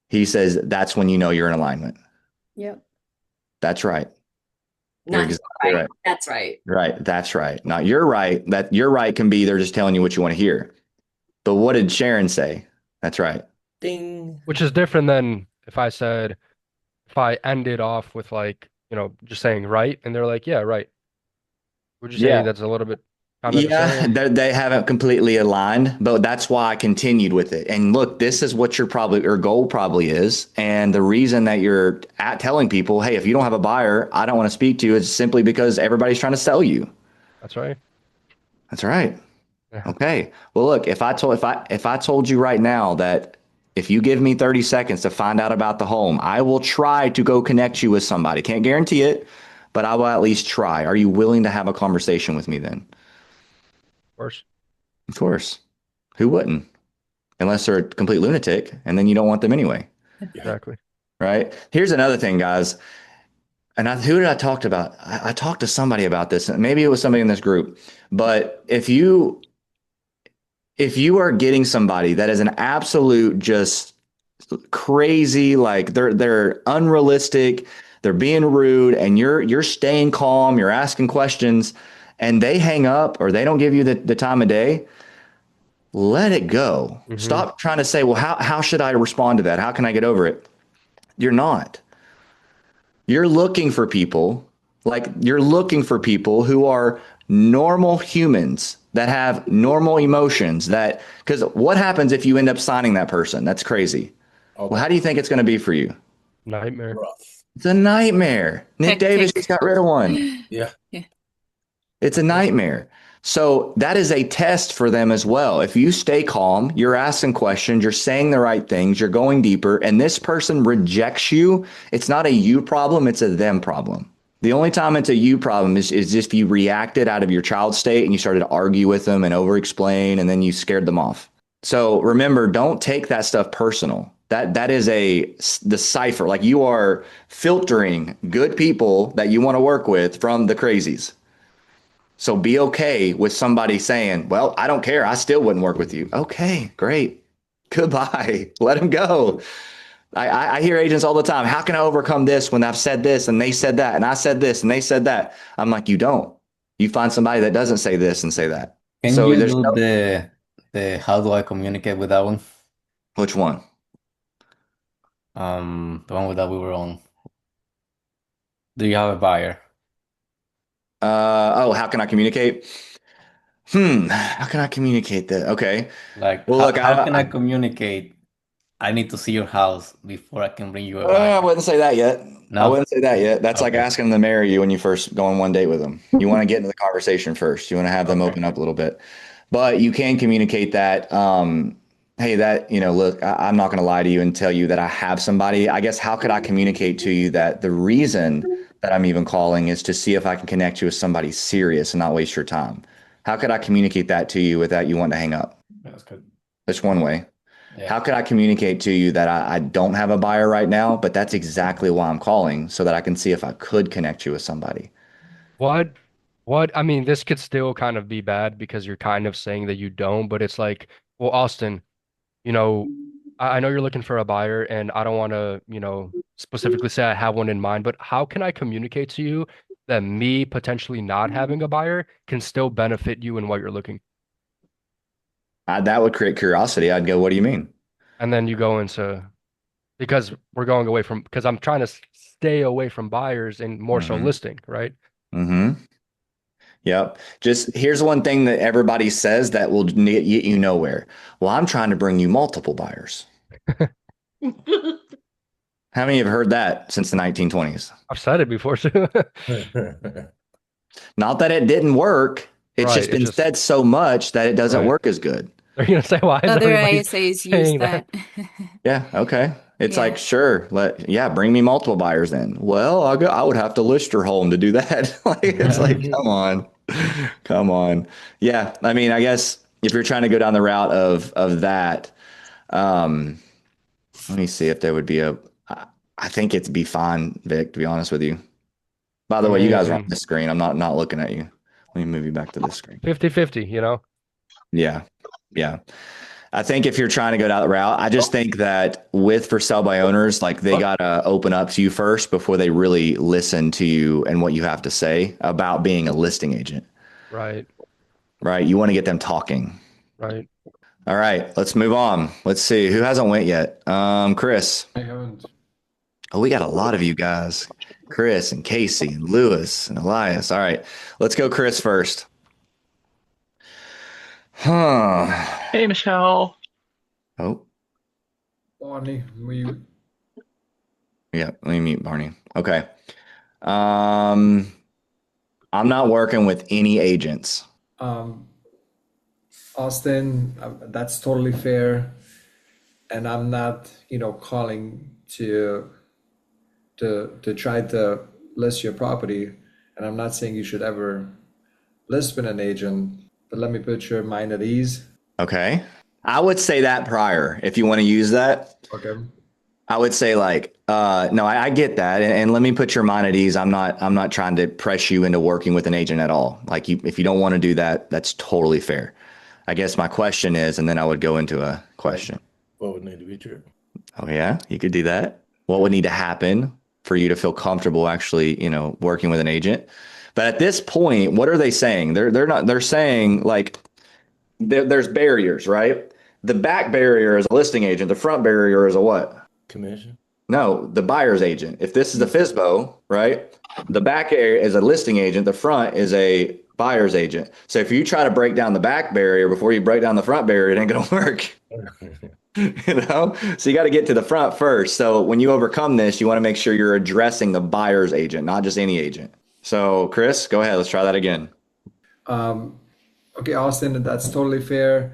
he says that's when you know you're in alignment. Yep. That's right. You're Not exactly right. That's right. Right. That's right. Not you're right. That you're right can be they're just telling you what you want to hear. But what did Sharon say? That's right. Ding. Which is different than if I ended off with like, just saying right, and they're like, yeah, right. Would you say Yeah. that's a little bit kind of the Yeah, same? they haven't completely aligned, but that's why I continued with it. And look, this is what your goal probably is. And the reason that you're telling people, hey, if you don't have a buyer, I don't want to speak to you is simply because everybody's trying to sell you. That's right. That's right. Yeah. Okay. Well, look, if I told you right now that if you give me 30 seconds to find out about the home, I will try to go connect you with somebody. Can't guarantee it, but I will at least try. Are you willing to have a conversation with me then? Of course. Of course. Who wouldn't? Unless they're a complete lunatic, and then you don't want them anyway. Exactly. Right? Here's another thing, guys. And who did I talk to about? I talked to somebody about this. Maybe it was somebody in this group. But if you are getting somebody that is an absolute just crazy, like they're unrealistic, they're being rude, and you're staying calm, you're asking questions, and they hang up or they don't give you the time of day, let it go. Mhm. Stop trying to say, well, how should I respond to that? How can I get over it? You're not. You're looking for people who are normal humans that have normal emotions because what happens if you end up signing that person? That's crazy. Oh, Well, how do you think it's going to be for you? Nightmare. rough. It's a nightmare. Nick Davis just got rid of one. Yeah. It's a nightmare. So that is a test for them as well. If you stay calm, you're asking questions, you're saying the right things, you're going deeper, and this person rejects you, it's not a you problem, it's a them problem. The only time it's a you problem is if you reacted out of your child state and you started to argue with them and over explain, and then you scared them off. So remember, don't take that stuff personal. That is the cipher. Like you are filtering good people that you want to work with from the crazies. So be okay with somebody saying, well, I don't care. I still wouldn't work with you. Okay, great. Goodbye. Let them go. I hear agents all the time. How can I overcome this when I've said this and they said that and I said this and they said that? I'm like, you don't. You find somebody that doesn't say this and say that. Can So you there's do no, the how do I communicate with that one? which one? The one that we were on. Do you have a buyer? Oh, how can I communicate? How can I communicate that? Okay. Like, Well, look, how can I communicate? I need to see your house before I can bring you a buyer. I wouldn't say that yet. I No? wouldn't say that yet. That's like Okay. asking them to marry you when you first go on one date with them. You want to get into the conversation first. You want to have them Okay. open up a little bit. But you can communicate that, hey, that, look, I'm not going to lie to you and tell you that I have somebody. I guess how could I communicate to you that the reason that I'm even calling is to see if I can connect you with somebody serious and not waste your time? How could I communicate that to you without you wanting to hang up? That's good. That's one way. Yeah. How could I communicate to you that I don't have a buyer right now, but that's exactly why I'm calling so that I can see if I could connect you with somebody? What I mean, this could still kind of be bad because you're kind of saying that you don't, but it's like, well, Austin, you know, I know you're looking for a buyer and I don't want to, specifically say I have one in mind, but how can I communicate to you that me potentially not having a buyer can still benefit you in what you're looking? That would create curiosity. I'd go, what do you mean? And then you go into, because we're going away from, because I'm trying to stay away from buyers and more so Mm-hmm. listing, right? Mm-hmm. Yep. Just here's one thing that everybody says that will get you nowhere. Well, I'm trying to bring you multiple buyers. How many have heard that since the 1920s? I've said it before too. Not that it didn't work. It's Right. just It's been just, said so much that it doesn't right. work as good. They're gonna say, why is Other everybody ISAs use saying that? that. Yeah, okay. It's Yeah. like, sure, bring me multiple buyers then. Well, I would have to list your home to do that. Like, it's like, come on. Come on. Yeah, I mean, I guess if you're trying to go down the route of that, um, let me see if there would be I think it'd be fine, Vic, to be honest with you. By the I way, you guys are on mean, the screen. I'm not looking at you. Let me move you back to this screen. 50-50, Yeah. Yeah. I think if you're trying to go down that route, I just think that with for sale by owners, like they gotta open up to you first before they really listen to you and what you have to say about being a listing agent, Right, right? You want to get them talking. right. All right, let's move on. Let's see who hasn't went yet. Chris. I haven't. Oh, we got a lot of you guys. Chris and Casey and Lewis and Elias. All right, let's go Chris first. Huh. Hey, Michelle. Oh, Barney, yeah, let me mute Barney. Okay. I'm not working with any agents. Austin, that's totally fair. And I'm not, calling to try to list your property. And I'm not saying you should ever list with an agent, but let me put your mind at ease. Okay. I would say that prior, if you want to use that. Okay. I would say no, I get that. And let me put your mind at ease. I'm not trying to press you into working with an agent at all. Like if you don't want to do that, that's totally fair. I guess my question is, and then I would go into a question. What would need to be true? Oh yeah, you could do that. What would need to happen for you to feel comfortable actually, working with an agent? But at this point, what are they saying? They're saying like there's barriers, right? The back barrier is a listing agent. The front barrier is a what? Commission? No, the buyer's agent. If this is the FSBO, right? The back area is a listing agent. The front is a buyer's agent. So if you try to break down the back barrier before you break down the front barrier, it ain't going to work. So you got to get to the front first. So when you overcome this, you want to make sure you're addressing the buyer's agent, not just any agent. So Chris, go ahead. Let's try that again. Okay, Austin, that's totally fair.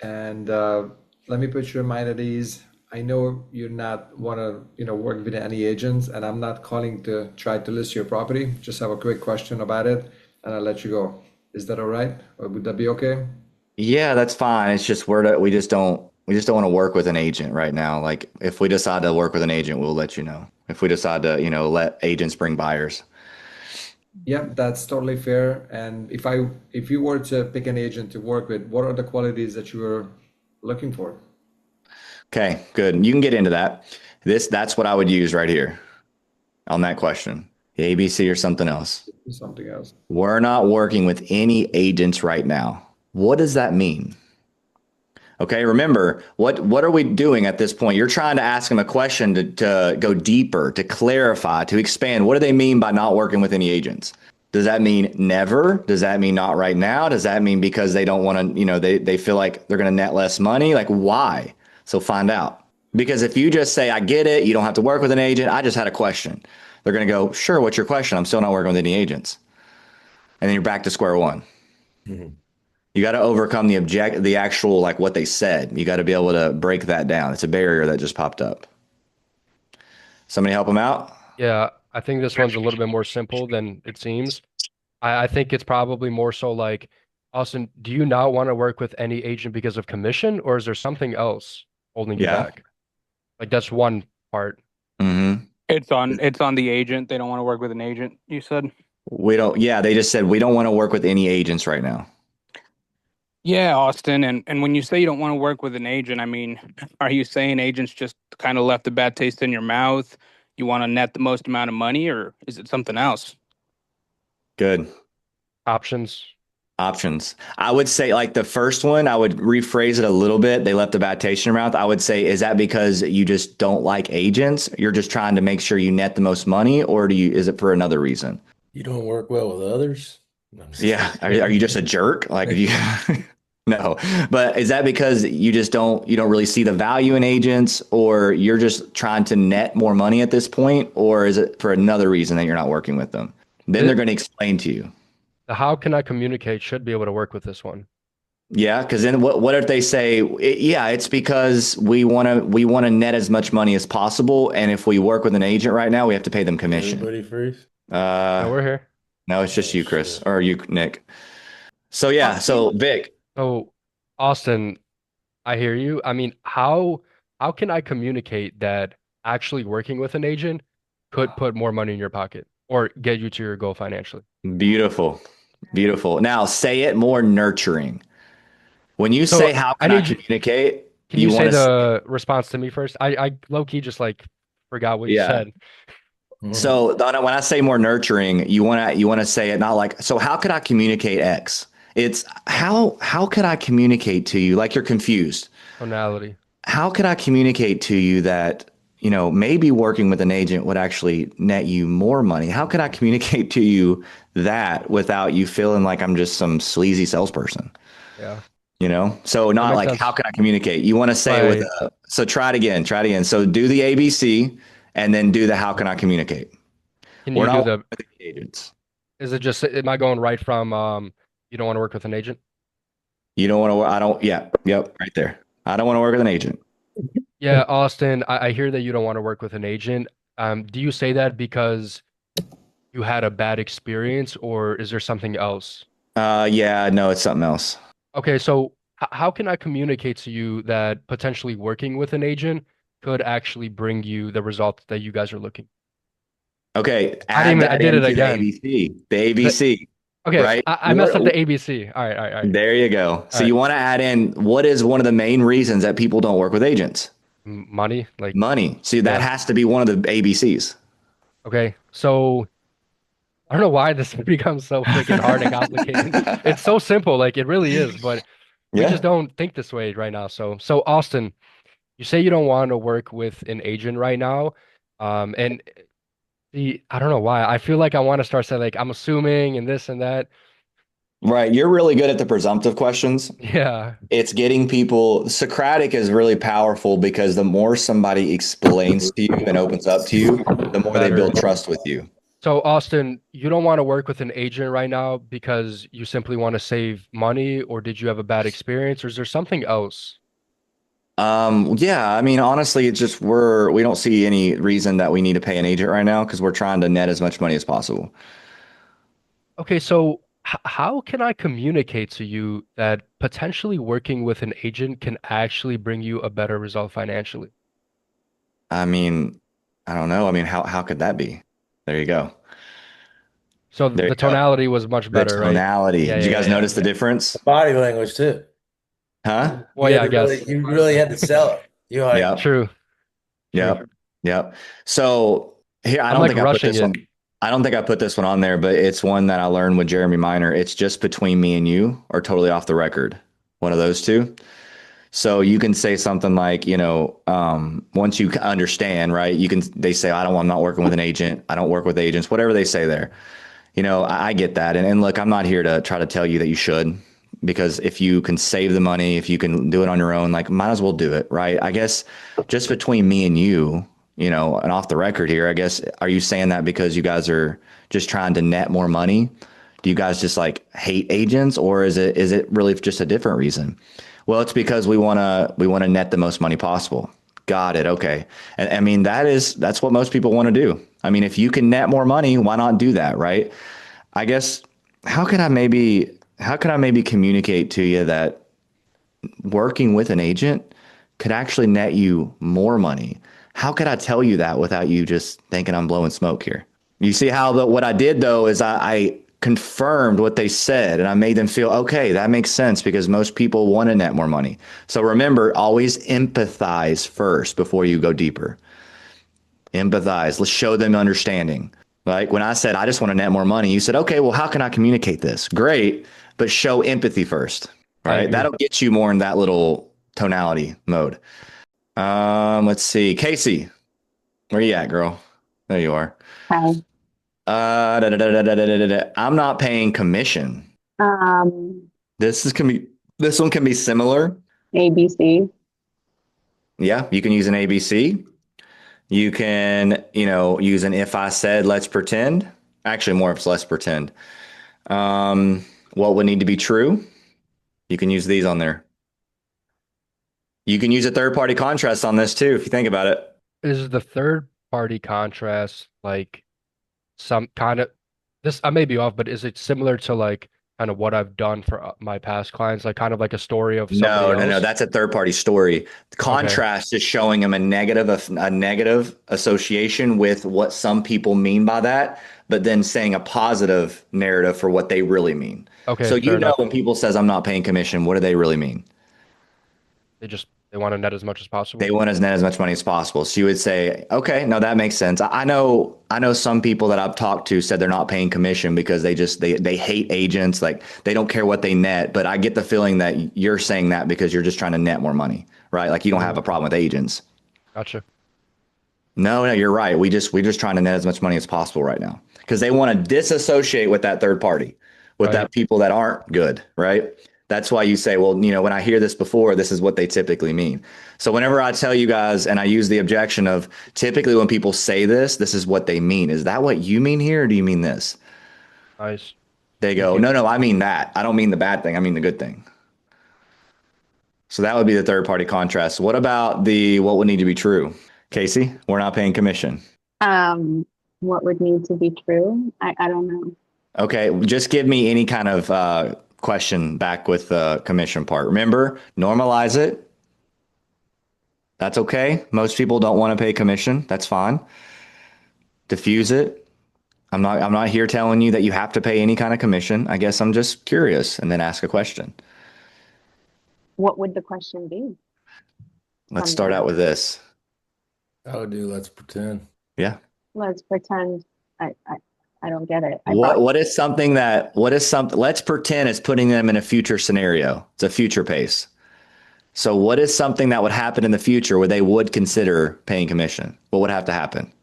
And let me put your mind at ease. I know you're not want to, work with any agents, and I'm not calling to try to list your property. Just have a quick question about it, and I'll let you go. Is that all right? Or would that be okay? Yeah, that's fine. It's just we just don't want to work with an agent right now. Like if we decide to work with an agent, we'll let you know. If we decide to, let agents bring buyers. Yep, that's totally fair. And if you were to pick an agent to work with, what are the qualities that you were looking for? Okay, good. You can get into that. That's what I would use right here on that question. The ABC or something else. Something else. We're not working with any agents right now. What does that mean? Okay, remember, what are we doing at this point? You're trying to ask them a question to go deeper, to clarify, to expand. What do they mean by not working with any agents? Does that mean never? Does that mean not right now? Does that mean because they don't want to, they feel like they're going to net less money? Like, why? So find out. Because if you just say, I get it, you don't have to work with an agent, I just had a question. They're going to go, sure, what's your question? I'm still not working with any agents. And then you're back to square one. Mm-hmm. You got to overcome the actual, like what they said. You got to be able to break that down. It's a barrier that just popped up. Somebody help them out? Yeah, I think this one's a little bit more simple than it seems. I think it's probably more so like, Austin, do you not want to work with any agent because of commission, or is there something else holding you Yeah. back? Like that's one part. Mm-hmm. It's on the agent. They don't want to work with an agent, you said? They just said we don't want to work with any agents right now. Yeah, Austin. And when you say you don't want to work with an agent, I mean, are you saying agents just kind of left a bad taste in your mouth? You want to net the most amount of money, or is it something else? Good. Options. I would say like the first one, I would rephrase it a little bit. They left a bad taste in your mouth. I would say, is that because you just don't like agents? You're just trying to make sure you net the most money, or is it for another reason? You don't work well with others? No, I'm just Yeah. kidding. Are you just a jerk? Like you No. But is that because you don't really see the value in agents, or you're just trying to net more money at this point, or is it for another reason that you're not working with them? Then they're going to explain to you. The how can I communicate should be able to work with this one. Yeah, because then what if they say, it's because we want to net as much money as possible, and if we work with an agent right now, we have to pay them commission. Everybody freeze? No, we're here. No, it's just Oh, you, Chris, shit. or you, Nick. So yeah, so Vic. So, Austin, I hear you. I mean, how can I communicate that actually working with an agent could put more money in your pocket or get you to your goal financially? Beautiful. Now say it more nurturing. When you So say how I can I need you. communicate, Can you say want to the response to me first? I low-key just like forgot what you Yeah. said. So when I say more nurturing, you want to say it not like, so how could I communicate X? It's how could I communicate to you, like you're confused. Tonality. How could I communicate to you that, maybe working with an agent would actually net you more money? How could I communicate to you that without you feeling like I'm just some sleazy salesperson? Yeah. So not makes like, sense. how can I communicate? You want to say it with so try it again. So do the ABC and then do the how can I communicate? Can We're you do not the, working with agents. is it just, am I going right from you don't want to work with an agent? You don't want to, I don't, yeah, yep, right there. I don't want to work with an agent. Yeah, Austin, I hear that you don't want to work with an agent. Do you say that because you had a bad experience, or is there something else? Yeah, no, it's something else. Okay, so how can I communicate to you that potentially working with an agent could actually bring you the result that you guys are looking? Okay, I did it again. The ABC. Okay, Right? I messed up the ABC. All right. There you go. So right. you want to add in what is one of the main reasons that people don't work with agents? Money, like Money. See, that has to be one of the ABCs. okay, so I don't know why this becomes so freaking hard and complicated. It's so simple, like it really is, but we Yeah. just don't think this way right now. So Austin, you say you don't want to work with an agent right now, and I don't know why. I feel like I want to start saying like I'm assuming and this and that. Right. You're really good at the presumptive questions. Yeah. It's getting people. Socratic is really powerful because the more somebody explains to you and opens up to you, the more they build trust with you. So Austin, you don't want to work with an agent right now because you simply want to save money, or did you have a bad experience, or is there something else? Yeah, I mean, honestly, it's just we don't see any reason that we need to pay an agent right now because we're trying to net as much money as possible. Okay, so how can I communicate to you that potentially working with an agent can actually bring you a better result financially? I mean, I don't know. I mean, how could that be? There you go. So There the you go. tonality was much better, The right? tonality. Yeah, Did you yeah, guys yeah, notice the yeah. difference? Body language too. Huh? Well, yeah, I guess. You really had to sell it. You like, Yeah. True. Yep. So here, I I'm don't like think I put rushing this it. one. I don't think I put this one on there, but it's one that I learned with Jeremy Miner. It's just between me and you, or totally off the record. One of those two. So you can say something like, once you understand, right? They say, I'm not working with an agent. I don't work with agents, whatever they say there. I get that. And look, I'm not here to try to tell you that you should, because if you can save the money, if you can do it on your own, like, might as well do it, right? I guess just between me and you, and off the record here, I guess, are you saying that because you guys are just trying to net more money? Do you guys just like hate agents, or is it really just a different reason? Well, it's because we want to net the most money possible. Got it. Okay. And I mean, that's what most people want to do. I mean, if you can net more money, why not do that, right? I guess how can I maybe communicate to you that working with an agent could actually net you more money? How could I tell you that without you just thinking I'm blowing smoke here? You see how what I did though is I confirmed what they said and I made them feel, okay, that makes sense because most people want to net more money. So remember, always empathize first before you go deeper. Empathize. Let's show them understanding. Like when I said, I just want to net more money, you said, okay, well, how can I communicate this? Great, but show empathy first, right? That'll get you more in that little tonality mode. Let's see. Casey, where you at, girl? There you are. Hi. I'm not paying commission. Um, This one can be similar. ABC. Yeah, you can use an ABC. You can, use an if I said, let's pretend. Actually, more of let's pretend. What would need to be true? You can use these on there. You can use a third party contrast on this too, if you think about it. Is the third party contrast like some kind of this? I may be off, but is it similar to like kind of what I've done for my past clients, like kind of like a story of somebody No. else? That's a third party story. Contrast is showing them a negative association with what some people mean by that, but then saying a positive narrative for what they really mean. Okay, So fair enough. when people says I'm not paying commission, what do they really mean? They want to net as much as possible. They want to net as much money as possible. So you would say, okay, no, that makes sense. I know some people that I've talked to said they're not paying commission because they hate agents. Like they don't care what they net, but I get the feeling that you're saying that because you're just trying to net more money, right? Like you don't have a problem with agents. Gotcha. No, you're right. We're just trying to net as much money as possible right now because they want to disassociate with that third party, with that people that aren't good, right? That's why you say, well, when I hear this before, this is what they typically mean. So whenever I tell you guys and I use the objection of typically when people say this is what they mean. Is that what you mean here or do you mean this? Nice. They go, no, I mean that. I don't mean the bad thing. I mean the good thing. So that would be the third party contrast. What about what would need to be true? Casey, we're not paying commission. What would need to be true? I don't know. Okay, just give me any kind of question back with the commission part. Remember, normalize it. That's okay. Most people don't want to pay commission. That's fine. Diffuse it. I'm not here telling you that you have to pay any kind of commission. I guess I'm just curious and then ask a question. What would the question be? Let's start out with this. I would do let's pretend. Yeah. Let's pretend I don't get it. Let's pretend it's putting them in a future scenario. It's a future pace. So what is something that would happen in the future where they would consider paying commission? What would have to happen?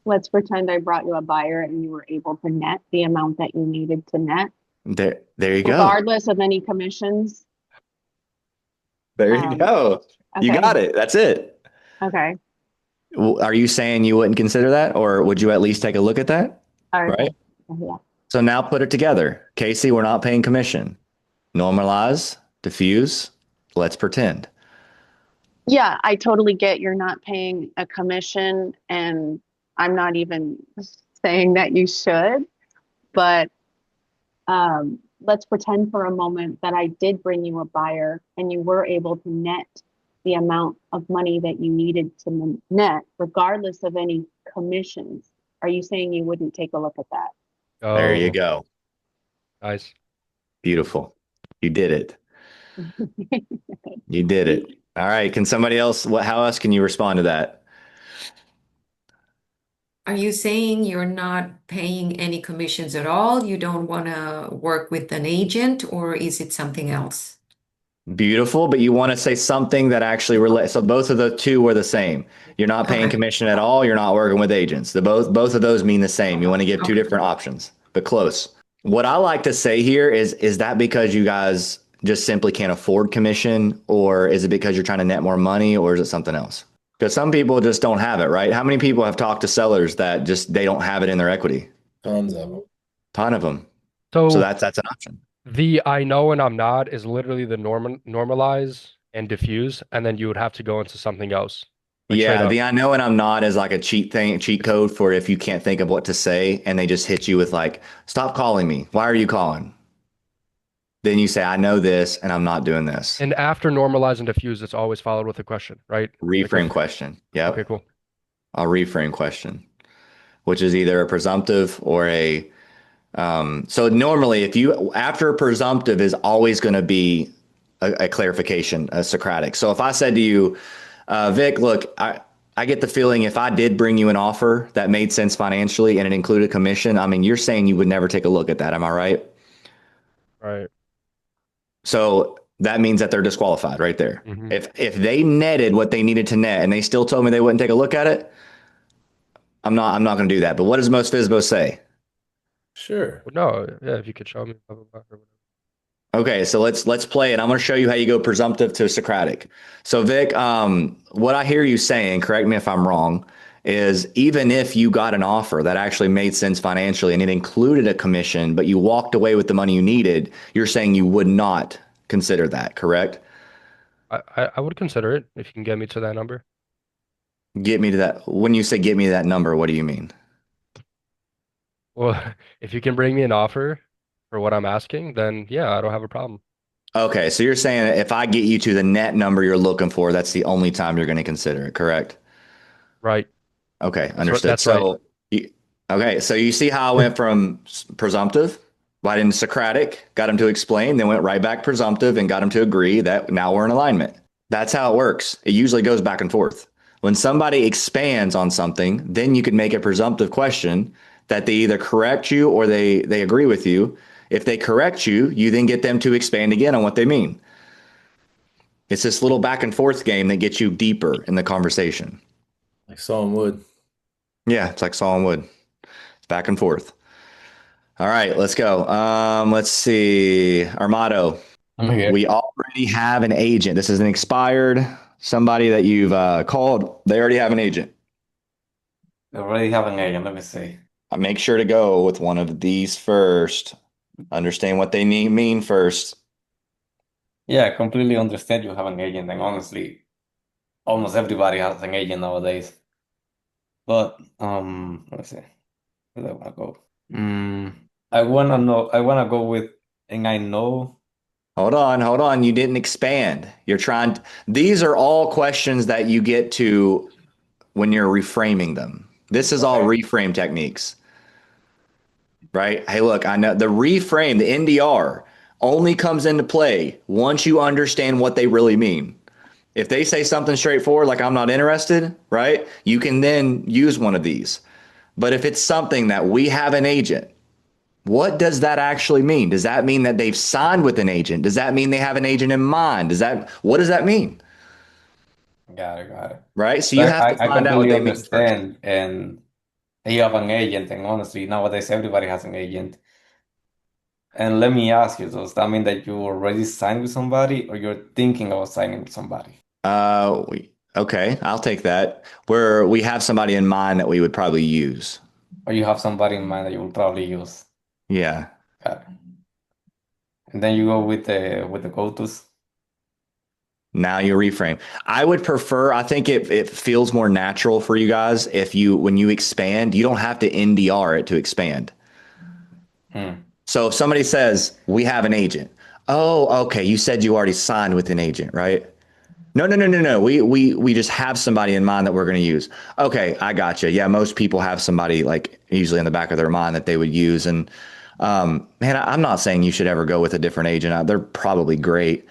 Let's pretend I brought you a buyer and you were able to net the amount that you needed to net. There you go. Regardless of any commissions. There you go. Okay. You got it. That's it. Okay. Are you saying you wouldn't consider that, or would you at least take a look at that? Okay. Right. Yeah. So now put it together. Casey, we're not paying commission. Normalize, diffuse, let's pretend. Yeah, I totally get you're not paying a commission, and I'm not even saying that you should, but let's pretend for a moment that I did bring you a buyer and you were able to net the amount of money that you needed to net, regardless of any commissions. Are you saying you wouldn't take a look at that? Oh, there you go. Nice. Beautiful. You did it. You did it. All right. Can somebody else, how else can you respond to that? Are you saying you're not paying any commissions at all? You don't want to work with an agent, or is it something else? Beautiful, but you want to say something that actually relates. So both of the two were the same. You're not paying Okay. commission at all. You're not working with agents. Both of those mean the same. You want to give two Okay. different options, but close. What I like to say here is that because you guys just simply can't afford commission, or is it because you're trying to net more money, or is it something else? Because some people just don't have it, right? How many people have talked to sellers that just they don't have it in their equity? Tons of them. Ton of them. So So that's an option. the I know and I'm not is literally the normalize and diffuse, and then you would have to go into something else. Like straight Yeah, up. the I know and I'm not is like a cheat code for if you can't think of what to say and they just hit you with like, stop calling me. Why are you calling? Then you say, I know this and I'm not doing this. And after normalize and diffuse, it's always followed with a question, right? Like Reframe question. Yep. okay, cool. A reframe question, which is either a presumptive or a so normally if you after a presumptive is always going to be a clarification, a Socratic. So if I said to you, Vic, look, I get the feeling if I did bring you an offer that made sense financially and it included commission, I mean, you're saying you would never take a look at that. Am I right? Right. So that means that they're disqualified right there. Mhm. If they netted what they needed to net and they still told me they wouldn't take a look at it, I'm not going to do that. But what does most FSBOs say? Sure. No, yeah, if you could show me blah, blah, blah, or whatever. Okay, so let's play it. I'm going to show you how you go presumptive to Socratic. So Vic, what I hear you saying, correct me if I'm wrong, is even if you got an offer that actually made sense financially and it included a commission, but you walked away with the money you needed, you're saying you would not consider that, correct? I would consider it if you can get me to that number. Get me to that. When you say get me to that number, what do you mean? Well, if you can bring me an offer for what I'm asking, then yeah, I don't have a problem. Okay, so you're saying that if I get you to the net number you're looking for, that's the only time you're going to consider it, correct? Right. Okay, understood. That's right. So, okay, so you see how I went from presumptive, right into Socratic, got him to explain, then went right back presumptive and got him to agree that now we're in alignment. That's how it works. It usually goes back and forth. When somebody expands on something, then you can make a presumptive question that they either correct you or they agree with you. If they correct you, you then get them to expand again on what they mean. It's this little back and forth game that gets you deeper in the conversation. Like sawing wood. Yeah, it's like sawing wood. It's back and forth. All right, let's go. Let's see. Armado. I'm here. We already have an agent. This is an expired, somebody that you've called. They already have an agent. I already have an agent. Let me see. Make sure to go with one of these first. Understand what they mean first. Yeah, I completely understand you have an agent, and honestly, almost everybody has an agent nowadays. But let's see. Where do I want to go? I wanna go with, and I know. Hold on. You didn't expand. These are all questions that you get to when you're reframing them. This is all reframe techniques, right? Hey, look, I know the reframe, the NDR only comes into play once you understand what they really mean. If they say something straightforward, like I'm not interested, right? You can then use one of these. But if it's something that we have an agent, what does that actually mean? Does that mean that they've signed with an agent? Does that mean they have an agent in mind? What does that mean? Got it. Right? So you have to I find out what completely they mean first. understand, and you have an agent, and honestly, nowadays everybody has an agent. And let me ask you, does that mean that you already signed with somebody, or you're thinking about signing with somebody? Okay, I'll take that. We have somebody in mind that we would probably use. Or you have somebody in mind that you will probably use. Yeah. Got it. And then you go with the go-tos. Now you reframe. I think it feels more natural for you guys when you expand, you don't have to NDR it to expand. So if somebody says, we have an agent. Oh, okay. You said you already signed with an agent, right? No. We just have somebody in mind that we're going to use. Okay, I got you. Yeah, most people have somebody like usually in the back of their mind that they would use. And man, I'm not saying you should ever go with a different agent. They're probably great.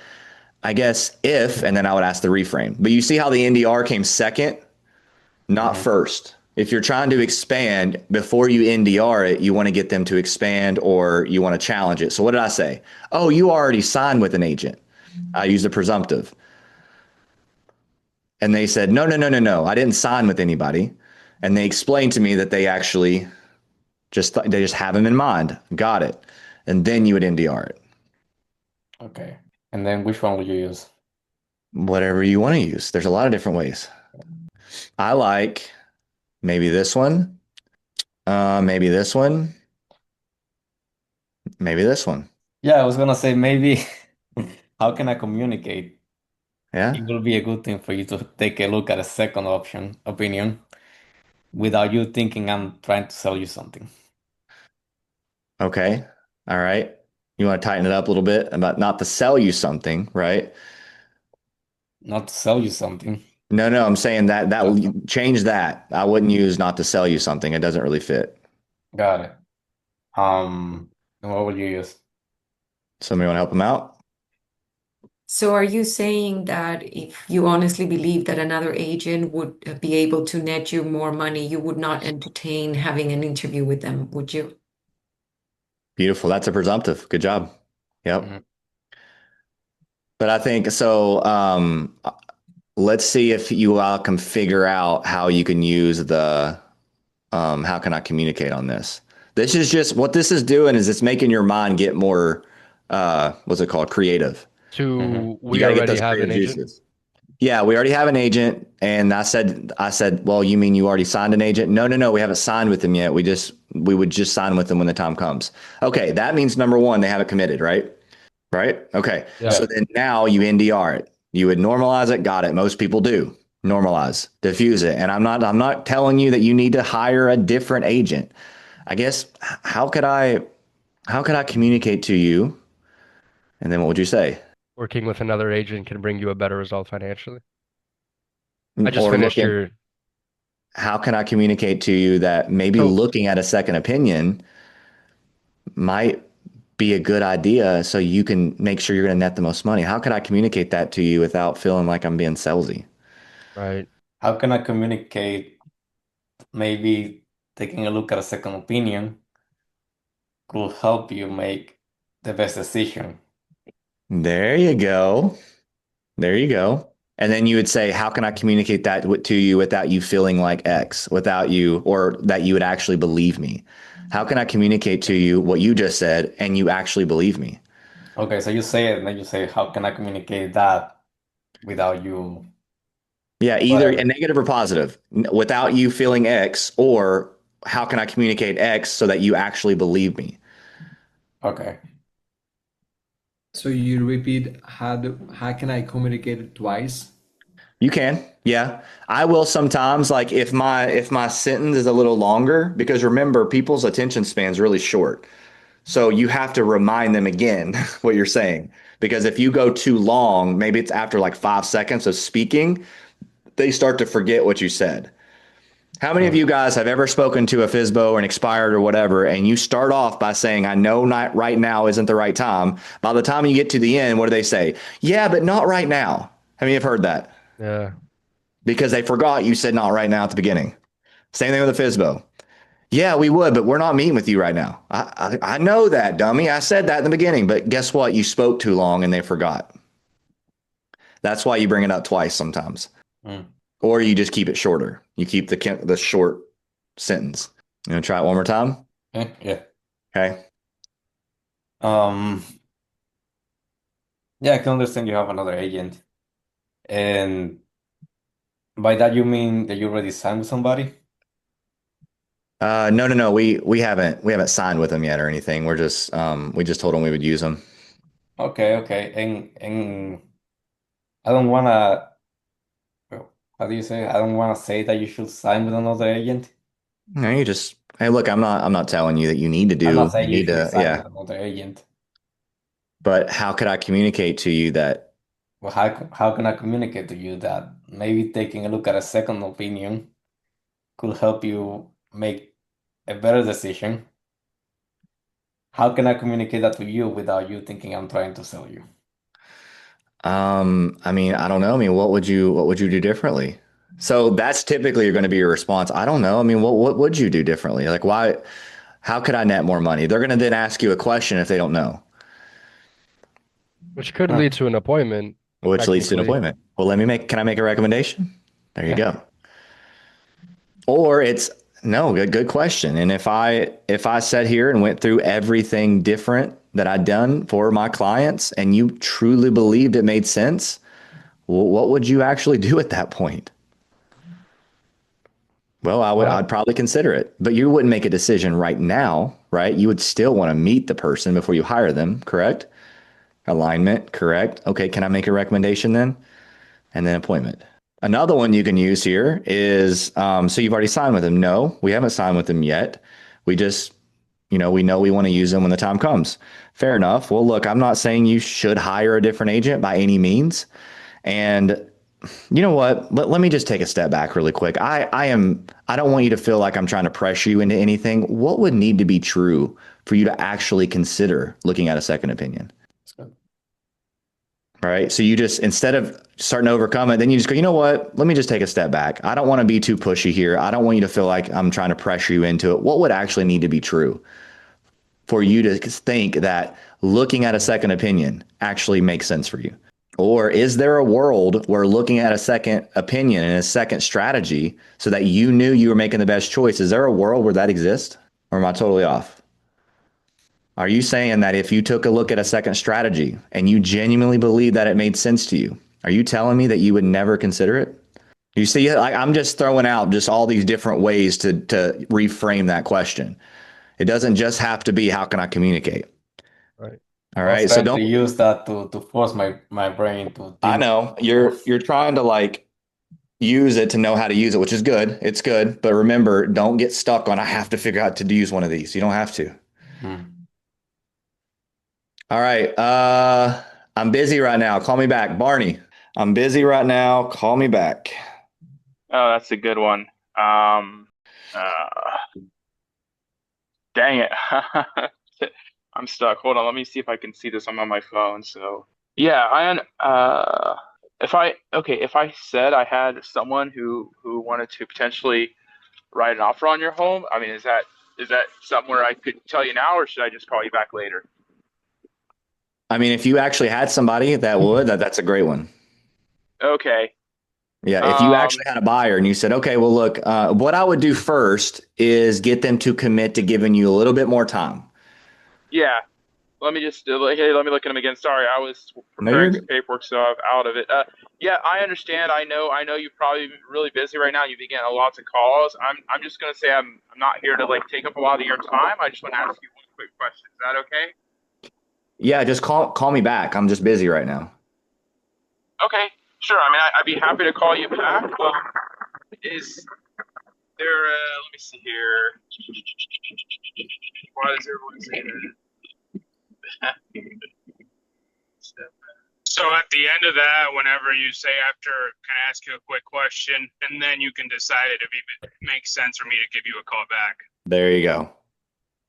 I guess and then I would ask the reframe. But you see how the NDR came second, not first. If you're trying to expand before you NDR it, you want to get them to expand or you want to challenge it. So what did I say? Oh, you already signed with an agent. I used a presumptive. And they said, no, no, no, no, no. I didn't sign with anybody. And they explained to me that they actually they just have them in mind. Got it. And then you would NDR it. Okay. And then which one would you use? Whatever you want to use. There's a lot of different ways. I like maybe this one, maybe this one, maybe this one. Yeah, I was gonna say maybe how can I communicate? Yeah. It will be a good thing for you to take a look at a second opinion without you thinking I'm trying to sell you something. Okay. All right. You want to tighten it up a little bit about not to sell you something, right? Not to sell you something. No, no, I'm saying that change that. I wouldn't use not to sell you something. It doesn't really fit. Got it. And what would you use? Somebody want to help him out? So are you saying that if you honestly believe that another agent would be able to net you more money, you would not entertain having an interview with them, would you? Beautiful. That's a presumptive. Good job. Yep. Mhm. But I think so. Let's see if you all can figure out how you can use the how can I communicate on this? This is just what this is doing is it's making your mind get more what's it called? Creative. So You we gotta get already those have an creative agent. juices. Yeah, we already have an agent. And I said, well, you mean you already signed an agent? No, no, no, we haven't signed with them yet. We would just sign with them when the time comes. Okay, that means number one, they haven't committed, right? Right? Okay. Yeah. So then now you NDR it. You would normalize it. Got it. Most people do. Normalize, diffuse it. And I'm not telling you that you need to hire a different agent. I guess how could I communicate to you? And then what would you say? Working with another agent can bring you a better result financially. I just Or finished looking, your how can I communicate to you that maybe so looking at a second opinion might be a good idea so you can make sure you're going to net the most money? How can I communicate that to you without feeling like I'm being salesy? right. How can I communicate maybe taking a look at a second opinion could help you make the best decision? There you go. There you go. And then you would say, how can I communicate that to you without you feeling like X, without you, or that you would actually believe me? How can I communicate to you what you just said and you actually believe me? Okay, so you say it, and then you say, how can I communicate that without you, Yeah, either a whatever. negative or positive, without you feeling X, or how can I communicate X so that you actually believe me? Okay. So you repeat, how can I communicate it twice? You can. Yeah. I will sometimes like if my sentence is a little longer because remember people's attention span is really short. So you have to remind them again what you're saying because if you go too long, maybe it's after like 5 seconds of speaking, they start to forget what you said. How many of you guys have ever spoken to a FISBO or an expired or whatever, and you start off by saying, I know not right now isn't the right time. By the time you get to the end, what do they say? Yeah, but not right now. How many have heard that? Yeah. Because they forgot you said not right now at the beginning. Same thing with a FISBO. Yeah, we would, but we're not meeting with you right now. I know that, dummy. I said that in the beginning, but guess what? You spoke too long and they forgot. That's why you bring it up twice sometimes. Mm. Or you just keep it shorter. You keep the short sentence. You want to try it one more time? Yeah. Okay. Um, yeah, I can understand you have another agent. And by that you mean that you already signed with somebody? No, no, no. We haven't signed with them yet or anything. We just told them we would use them. Okay, okay. And I don't wanna, well, how do you say? I don't wanna say that you should sign with another agent. No, you just hey, look, I'm not telling you that you need to I'm not do you saying you need should to sign with yeah. another agent. But how could I communicate to you that Well, how can I communicate to you that maybe taking a look at a second opinion could help you make a better decision? How can I communicate that to you without you thinking I'm trying to sell you? I mean, I don't know. I mean, what would you do differently? So that's typically going to be your response. I don't know. I mean, what would you do differently? Like why how could I net more money? They're going to then ask you a question if they don't know. Which could Huh. lead to an appointment, which leads to an technically. appointment. Well, can I make a recommendation? There you Yeah. go. Or it's no, good question. And if I sat here and went through everything different that I'd done for my clients and you truly believed it made sense, what would you actually do at that point? Well, I'd probably consider it, but you wouldn't make a decision right now, right? You would still want to meet the person before you hire them, correct? Alignment, correct? Okay, can I make a recommendation then? And then appointment. Another one you can use here is so you've already signed with them. No, we haven't signed with them yet. We just, we know we want to use them when the time comes. Fair enough. Well, look, I'm not saying you should hire a different agent by any means. And you know what? Let me just take a step back really quick. I don't want you to feel like I'm trying to pressure you into anything. What would need to be true for you to actually consider looking at a second opinion? All right. So you just, instead of starting to overcome it, then you just go, you know what? Let me just take a step back. I don't want to be too pushy here. I don't want you to feel like I'm trying to pressure you into it. What would actually need to be true for you to think that looking at a second opinion actually makes sense for you? Or is there a world where looking at a second opinion and a second strategy so that you knew you were making the best choice, is there a world where that exists? Or am I totally off? Are you saying that if you took a look at a second strategy and you genuinely believe that it made sense to you, are you telling me that you would never consider it? You see, I'm just throwing out just all these different ways to reframe that question. It doesn't just have to be, how can I communicate? Right. All I was right. So trying to don't, use that to force my brain to I think. know you're trying to like use it to know how to use it, which is good. It's good. But remember, don't get stuck on, I have to figure out to use one of these. You don't have to. Hmm. All right. I'm busy right now. Call me back. Barney, I'm busy right now. Call me back. Oh, that's a good one. Uh, Dang it. I'm stuck. Hold on, let me see if I can see this. I'm on my phone. So yeah, if I said I had someone who wanted to potentially write an offer on your home, I mean, is that something where I could tell you now, or should I just call you back later? I mean, if you actually had somebody that would, that's a great one. Okay. Yeah. If you Um, actually had a buyer and you said, okay, well, look, what I would do first is get them to commit to giving you a little bit more time. yeah. Let me just hey, let me look at them again. Sorry, I was No, preparing you're some good. paperwork, so I'm out of it. Yeah, I understand. I know you're probably really busy right now. You've been getting lots of calls. I'm just gonna say I'm not here to like take up a lot of your time. I just want to ask you one quick question. Is that okay? Yeah. Just call me back. I'm just busy right now. Okay, sure. I mean, I'd be happy to call you back. Is there? Let me see here. Why does everyone say that? So at the end of that, whenever you say after, can I ask you a quick question? And then you can decide if it makes sense for me to give you a call back. There you go.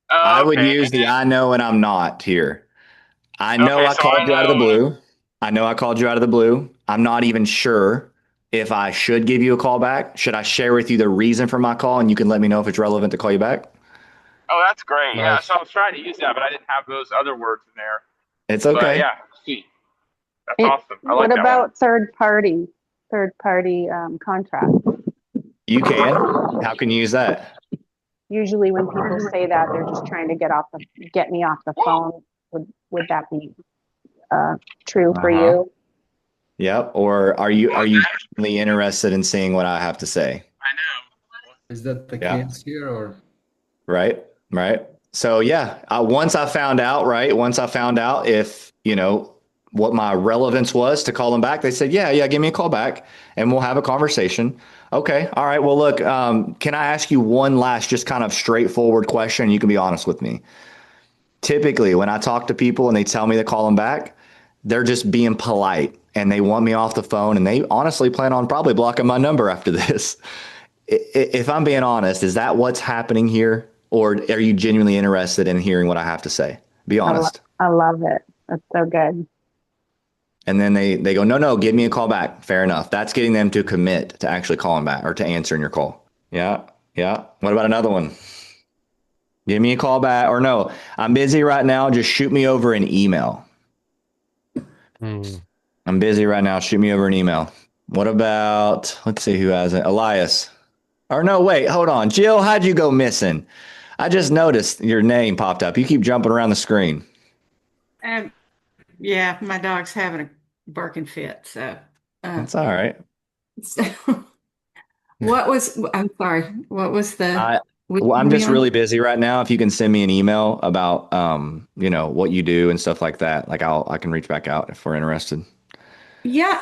I would Okay. use the I know and I'm not here. I know Okay, I so called I you out of the know. blue. I know I called you out of the blue. I'm not even sure if I should give you a call back. Should I share with you the reason for my call and you can let me know if it's relevant to call you back? Oh, that's great. Yeah, Nice. so I was trying to use that, but I didn't have those other words in there. It's But okay. yeah, sweet. That's And awesome. I what like that one. about third party contract? You can. How can you use that? Usually when people say that, they're just trying to get me off the phone. Would that be true for Uh-huh. you? Yep. Or are you really interested in seeing what I have to say? I know. Is that the Yeah. case here, or? Right. Right. So yeah, once I found out, right? Once I found out if, what my relevance was to call them back, they said, yeah, give me a call back and we'll have a conversation. Okay. All right. Well, look, can I ask you one last, just kind of straightforward question? You can be honest with me. Typically, when I talk to people and they tell me to call them back, they're just being polite and they want me off the phone and they honestly plan on probably blocking my number after this. If I'm being honest, is that what's happening here? Or are you genuinely interested in hearing what I have to say? Be honest. I love it. That's so good. And then they go, no, give me a call back. Fair enough. That's getting them to commit to actually calling back or to answering your call. Yeah. Yeah. What about another one? Give me a call back or no, I'm busy right now. Just shoot me over an email. Mm. I'm busy right now. Shoot me over an email. What about, let's see who has it. Elias. Or no, wait, hold on. Jill, how'd you go missing? I just noticed your name popped up. You keep jumping around the screen. Yeah, my dog's having a barking fit. So, That's all right. so I'm sorry, what was Well, I'm were we just on? really busy right now. If you can send me an email about, what you do and stuff like that, like I can reach back out if we're interested. Yeah,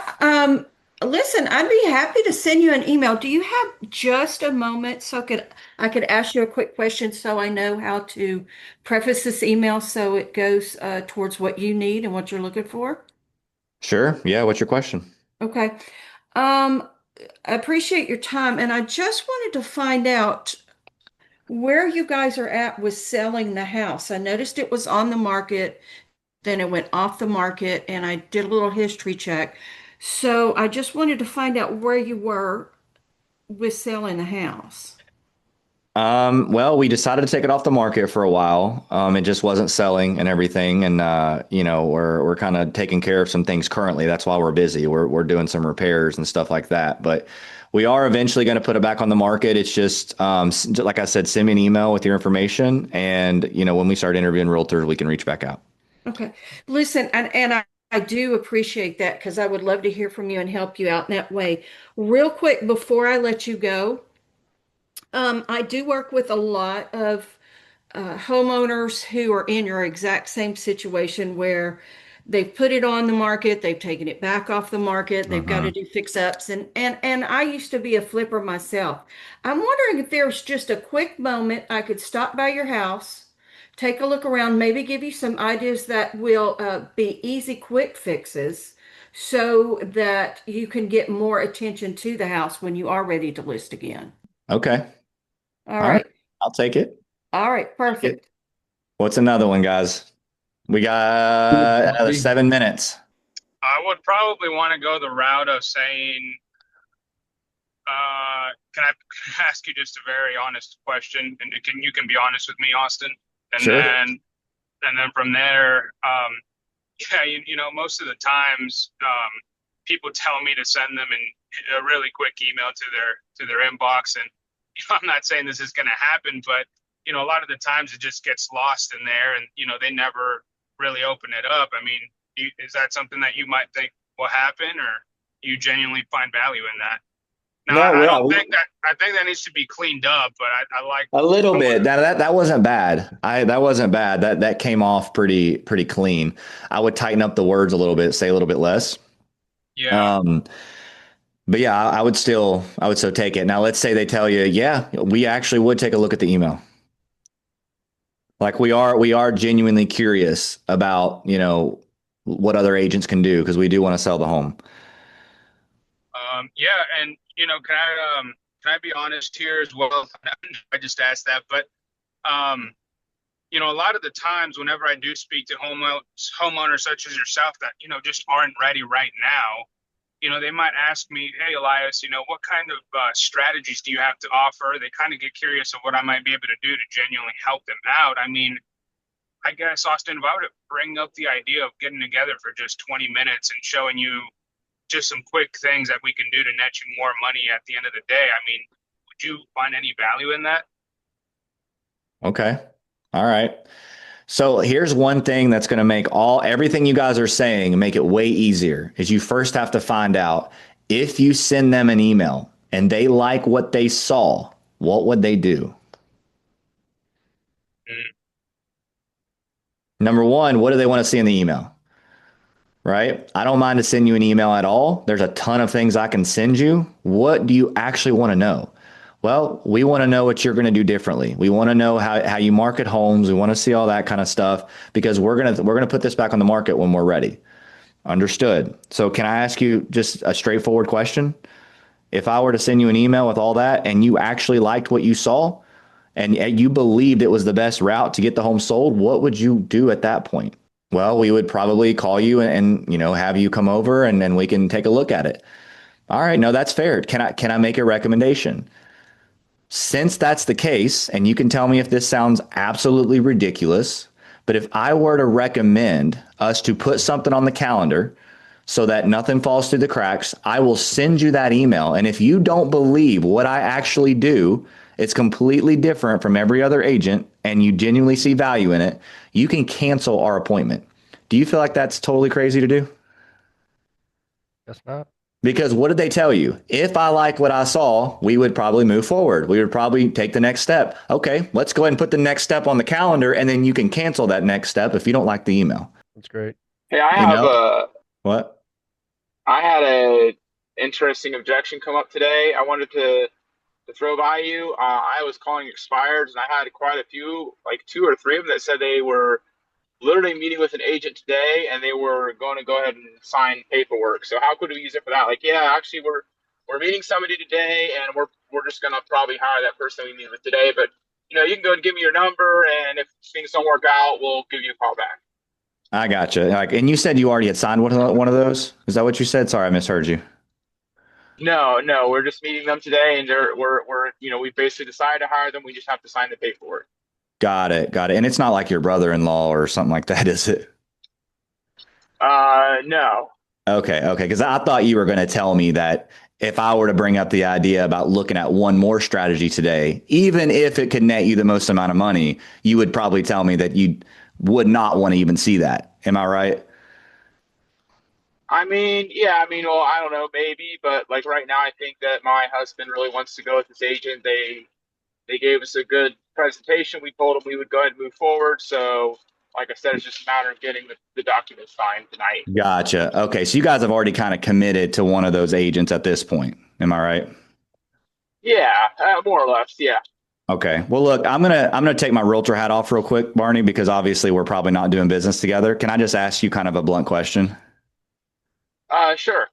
listen, I'd be happy to send you an email. Do you have just a moment so I could ask you a quick question so I know how to preface this email so it goes towards what you need and what you're looking for? Sure. Yeah. What's your question? Okay. Um, I appreciate your time, and I just wanted to find out where you guys are at with selling the house. I noticed it was on the market, then it went off the market, and I did a little history check. So I just wanted to find out where you were with selling the house. Well, we decided to take it off the market for a while. It just wasn't selling and everything. And, we're kind of taking care of some things currently. That's why we're busy. We're doing some repairs and stuff like that. But we are eventually going to put it back on the market. It's just, like I said, send me an email with your information. And, when we start interviewing realtors, we can reach back out. Okay. Listen, I do appreciate that because I would love to hear from you and help you out in that way. Real quick, before I let you go, I do work with a lot of homeowners who are in your exact same situation where they've put it on the market, they've taken it back off the market, they've got to do fix ups, and I used to be a flipper myself. I'm wondering if there's just a quick moment I could stop by your house, take a look around, maybe give you some ideas that will be easy, quick fixes so that you can get more attention to the house when you are ready to list again. Okay. All All right. right. I'll take it. All right. Perfect. What's another one, guys? We got another 7 minutes. I would probably want to go the route of saying, can I ask you just a very honest question? And you can be honest with me, Austin? And Sure. then from there, yeah, most of the times, people tell me to send them a really quick email to their inbox, and I'm not saying this is going to happen, but a lot of the times it just gets lost in there, and they never really open it up. I mean, is that something that you might think will happen, or you genuinely find value in that? Now, No, I well, don't think that. I think that needs to be cleaned up, but I like a little bit. That wasn't bad. That wasn't bad. That came off pretty clean. I would tighten up the words a little bit, say a little bit less. Yeah. But yeah, I would still take it. Now, let's say they tell you, yeah, we actually would take a look at the email. Like we are genuinely curious about, what other agents can do because we do want to sell the home. Yeah, and can I be honest here as well? I just asked that, but a lot of the times whenever I do speak to homeowners such as yourself that just aren't ready right now, they might ask me, "Hey, Elias, what kind of strategies do you have to offer?" They kind of get curious of what I might be able to do to genuinely help them out. I mean, I guess, Austin, if I were to bring up the idea of getting together for just 20 minutes and showing you just some quick things that we can do to net you more money at the end of the day, I mean, would you find any value in that? Okay. All right. So here's one thing that's going to make everything you guys are saying make it way easier is you first have to find out if you send them an email and they like what they saw, what would they do? Number one, what do they want to see in the email? Right? I don't mind to send you an email at all. There's a ton of things I can send you. What do you actually want to know? Well, we want to know what you're going to do differently. We want to know how you market homes. We want to see all that kind of stuff because we're going to put this back on the market when we're ready. Understood. So can I ask you just a straightforward question? If I were to send you an email with all that and you actually liked what you saw and you believed it was the best route to get the home sold, what would you do at that point? Well, we would probably call you and have you come over and then we can take a look at it. All right, no, that's fair. Can I make a recommendation? Since that's the case, and you can tell me if this sounds absolutely ridiculous, But if I were to recommend us to put something on the calendar so that nothing falls through the cracks, I will send you that email. And if you don't believe what I actually do, it's completely different from every other agent, and you genuinely see value in it, you can cancel our appointment. Do you feel like that's totally crazy to do? Guess not. Because what did they tell you? If I like what I saw, we would probably move forward. We would probably take the next step. Okay, let's go ahead and put the next step on the calendar, and then you can cancel that next step if you don't like the email. That's great. Hey, I You have know? What? I had a interesting objection come up today. I wanted to throw by you. I was calling expireds, and I had quite a few, like 2 or 3 of them that said they were literally meeting with an agent today, and they were going to go ahead and sign paperwork. So how could we use it for that? Like, yeah, actually, we're meeting somebody today, and we're just going to probably hire that person we meet with today. But you can go and give me your number, and if things don't work out, we'll give you a call back. I gotcha. Like, and you said you already had signed one of those? Is that what you said? Sorry, I misheard you. No, we're just meeting them today, and we're we basically decided to hire them. We just have to sign the paperwork. Got it. And it's not like your brother-in-law or something like that, is it? No. Okay. Because I thought you were going to tell me that if I were to bring up the idea about looking at one more strategy today, even if it could net you the most amount of money, you would probably tell me that you would not want to even see that. Am I right? I mean, yeah, well, I don't know, maybe, but like right now, I think that my husband really wants to go with his agent. They gave us a good presentation. We told them we would go ahead and move forward. So, like I said, it's just a matter of getting the documents signed tonight. Gotcha. Okay. So you guys have already kind of committed to one of those agents at this point. Am I right? Yeah, more or less. Yeah. Okay. Well, look, I'm gonna take my realtor hat off real quick, Barney, because obviously we're probably not doing business together. Can I just ask you kind of a blunt question? Sure.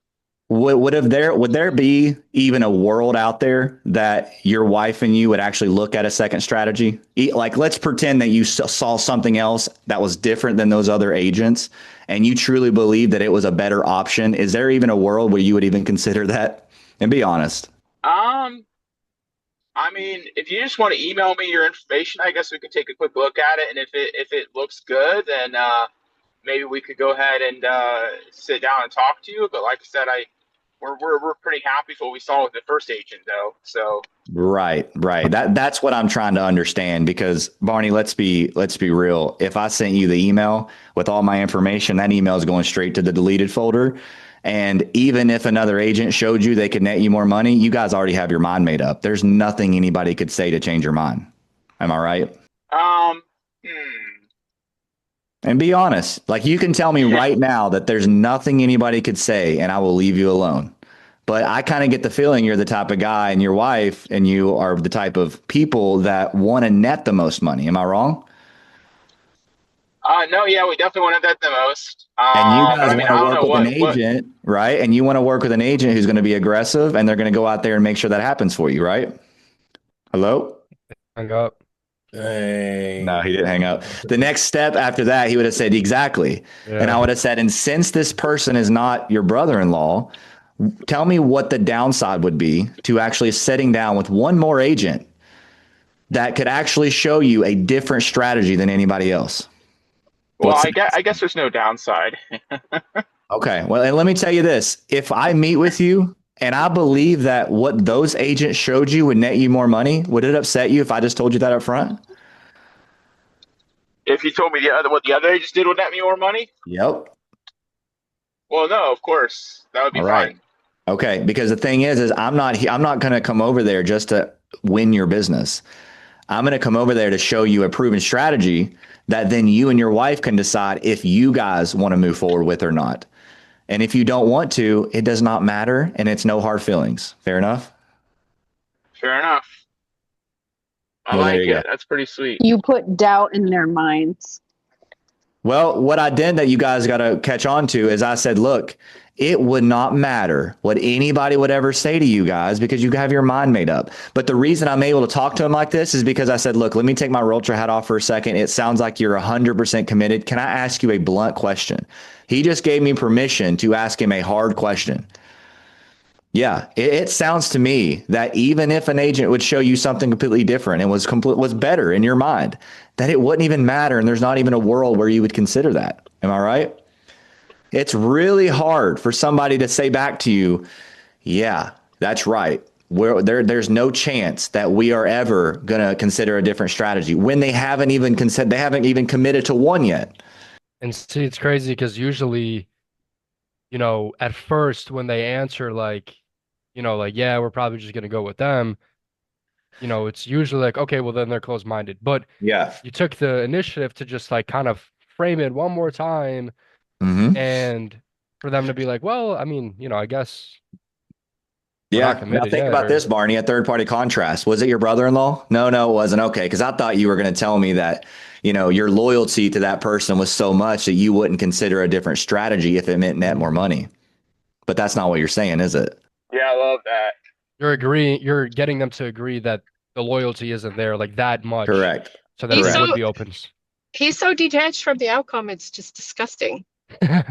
Would there be even a world out there that your wife and you would actually look at a second strategy? Like, let's pretend that you saw something else that was different than those other agents, and you truly believe that it was a better option. Is there even a world where you would even consider that? And be honest. I mean, if you just want to email me your information, I guess we could take a quick look at it, and if it looks good, then maybe we could go ahead and sit down and talk to you. But like I said, we're pretty happy with what we saw with the first agent, though. So Right. That's what I'm trying to understand, because Barney, let's be real. If I sent you the email with all my information, that email is going straight to the deleted folder. And even if another agent showed you they could net you more money, you guys already have your mind made up. There's nothing anybody could say to change your mind. Am I right? And be honest. Like, you can tell me right now that there's nothing anybody could say, and I will leave you alone. But I kind of get the feeling you're the type of guy, and your wife and you are the type of people that want to net the most money. Am I wrong? no, yeah, we definitely want to net the most. And you guys I mean, want I to don't work know with an agent, right? And you want to work with an agent who's going to be aggressive, and they're going to go out there and make sure that happens for you, right? Hello? Hang up. Dang. No, he didn't hang up. The next step after that, he would have said, exactly. Yeah. And I would have said, and since this person is not your brother-in-law, tell me what the downside would be to actually sitting down with one more agent that could actually show you a different strategy than anybody else. Well, What's I guess there's no downside. Okay. Well, and let me tell you this. If I meet with you and I believe that what those agents showed you would net you more money, would it upset you if I just told you that up front? If you told me what the other agents did would net me more money? Yep. Well, no, of course. That would be All right. fine. Okay. Because the thing is I'm not going to come over there just to win your business. I'm going to come over there to show you a proven strategy that then you and your wife can decide if you guys want to move forward with or not. And if you don't want to, it does not matter, and it's no hard feelings. Fair enough? Fair enough. I Well, there like you it. go. That's pretty sweet. You put doubt in their minds. Well, what I did that you guys got to catch on to is I said, look, it would not matter what anybody would ever say to you guys because you have your mind made up. But the reason I'm able to talk to him like this is because I said, look, let me take my realtor hat off for a second. It sounds like you're 100% committed. Can I ask you a blunt question? He just gave me permission to ask him a hard question. Yeah, it sounds to me that even if an agent would show you something completely different and was better in your mind, that it wouldn't even matter, and there's not even a world where you would consider that. Am I right? It's really hard for somebody to say back to you, yeah, that's right. There's no chance that we are ever going to consider a different strategy when they haven't even committed to one yet. And see, it's crazy because usually, at first when they answer like, yeah, we're probably just gonna go with them, it's usually like, okay, well then they're closed-minded. But Yeah. you took the initiative to just like kind of frame it one more time Mm-hmm. and for them to be like, well, I mean, I guess we're not Yeah. Now committed think yet, about this, or Barney, a third party contrast. Was it your brother-in-law? No, it wasn't. Okay. Because I thought you were going to tell me that, your loyalty to that person was so much that you wouldn't consider a different strategy if it meant net more money. But that's not what you're saying, is it? Yeah, I love that. you're getting them to agree that the loyalty isn't there like that much. Correct. So that He's there so would be opens. he's so detached from the outcome, it's just disgusting. I